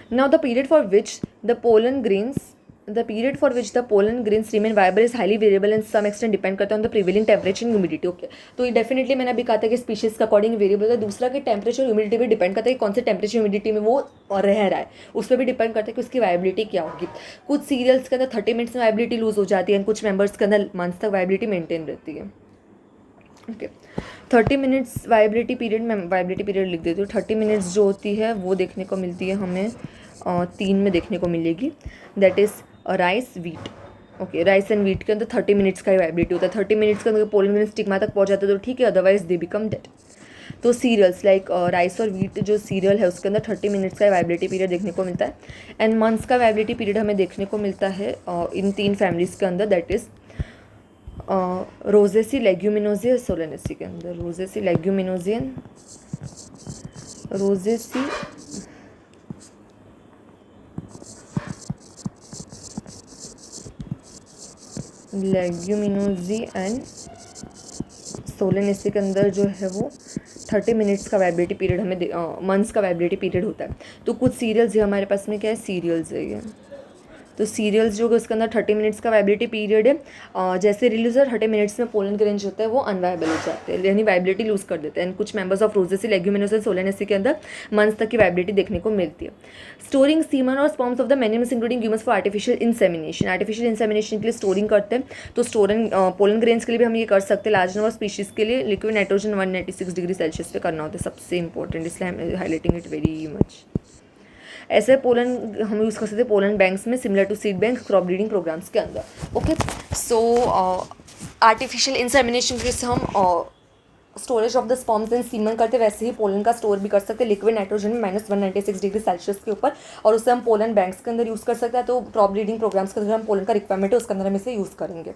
Now the period for which the pollen grains remain viable is highly variable and some extent depend करता है on the prevailing temperature and humidity. Okay, तो ये डेफिनेटली मैंने अभी कहा था कि स्पीशीज का अकॉर्डिंग वेरिएबल होता है. दूसरा कि टेम्परेचर ह्यूमिडिटी भी डिपेंड करता है कि कौन से टेम्परेचर ह्यूमिडिटी में वो रह रहा है, उस पर भी डिपेंड करता है कि उसकी वाइबिलिटी क्या होगी. कुछ सीरियल्स के अंदर 30 मिनट्स में वाइबिलिटी लूज हो जाती है, कुछ मेंबर्स के अंदर मंथ्स तक वाइबिलिटी मेंटेन रहती है. ओके, 30 मिनट्स वाइबिलिटी पीरियड, मैं वाइबिलिटी पीरियड लिख देती हूँ. 30 मिनट्स जो होती है वो देखने को मिलती है हमें 3 में देखने को मिलेगी. That is rice wheat. Okay, rice and wheat के अंदर 30 मिनट्स का वाइबिलिटी होता है. 30 मिनट्स के अंदर पोलन ग्रेन स्टिग्मा तक पहुँच जाते हैं तो ठीक है, अदरवाइज दे बिकम डेड. तो सीरियल्स लाइक राइस और वीट जो सीरियल है उसके अंदर 30 मिनट्स का वाइबिलिटी पीरियड देखने को मिलता है. एंड मंथ्स का वाइबिलिटी पीरियड हमें देखने को मिलता है इन 3 फैमिलीज़ के अंदर. दैट इज़ रोजेसी, लेग्यूमिनोजियन, सोलेनेसी के अंदर. रोजेसी, लेग्यूमिनोजियन, रोजेसी, लेग्यूमिनोजी एंड सोलेनेसी के अंदर जो है वो 30 मिनट्स का वाइबिलिटी पीरियड हमें मंथ्स का वाइबिलिटी पीरियड होता है. तो कुछ सीरियल्स है हमारे पास में, क्या है, सीरियल्स है ये. तो सीरियल्स जो उसके अंदर 30 मिनट्स का वाइबिलिटी पीरियड है, जैसे रिलीज 30 मिनट्स में पोलन ग्रेन जो होता है वो अनवाइबल हो जाते हैं, यानी वाइबिलिटी लूज कर देते हैं. एंड कुछ members of rosaceae, leguminosae and solanaceae के अंदर मंथ्स तक की वाइबिलिटी देखने को मिलती है. स्टोरिंग सीमन और sperms of the many including humans for artificial insemination. Artificial insemination के लिए स्टोरिंग करते हैं, तो स्टोरिंग पोलन ग्रेन्स के लिए भी हम ये कर सकते हैं. लार्ज नंबर स्पीशीज़ के लिए लिक्विड नाइट्रोजन 196 डिग्री सेल्सियस पे करना होता है, सबसे इंपॉर्टेंट, इसलिए I am highlighting it very much. ऐसे पोलन हम यूज़ कर सकते हैं पोलन बैंक्स में, similar to seed bank crop breeding programmes के अंदर. ओके, सो आर्टिफिशियल इंसेमिनेशन के हम storage of the sperms and semen करते, वैसे ही पोलन का स्टोर भी कर सकते हैं लिक्विड नाइट्रोजन में -196 डिग्री सेल्सियस के ऊपर, और उससे हम पोलन बैंक्स के अंदर यूज़ कर सकते हैं. तो क्रॉप ब्रीडिंग प्रोग्राम्स के अंदर हम पोलन का रिक्वायरमेंट है उसके अंदर हम इसे यूज़ करेंगे.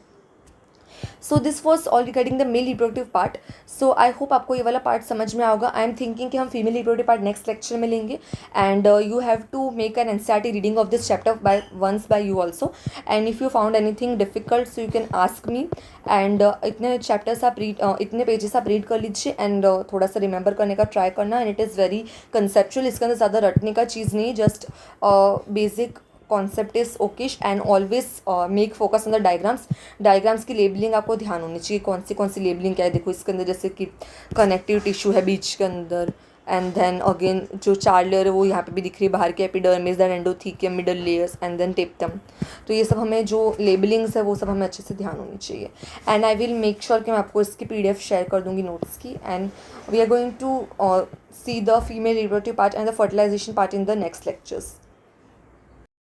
So this was all regarding the male reproductive part. So I hope आपको ये वाला पार्ट समझ में आएगा. आई एम थिंकिंग कि हम female reproductive part next lecture में लेंगे. And you have to make an NCERT reading of this chapter by you also. And if you found anything difficult so you can ask me. And इतने chapters आप इतने pages आप read कर लीजिए and थोड़ा सा रिमेंबर करने का ट्राई करना. And it is very conceptual, इसके अंदर ज़्यादा रटने का चीज़ नहीं, just basic concept is okayish. And always make focus on the diagrams. Diagrams की लेबलिंग आपको ध्यान होनी चाहिए, कौन सी लेबलिंग क्या है. देखो इसके अंदर जैसे कि कनेक्टिव टिश्यू है बीच के अंदर, एंड देन अगेन जो 4 लेयर है वो यहाँ पे भी दिख रही है बाहर की, epidermis, then endothelium, middle layers and then tapetum. तो ये सब हमें जो लेबलिंग्स है वो सब हमें अच्छे से ध्यान होनी चाहिए. And I will make sure कि मैं आपको इसकी PDF शेयर कर दूँगी नोट्स की. And we are going to see the female reproductive part and the fertilisation part in the next lectures.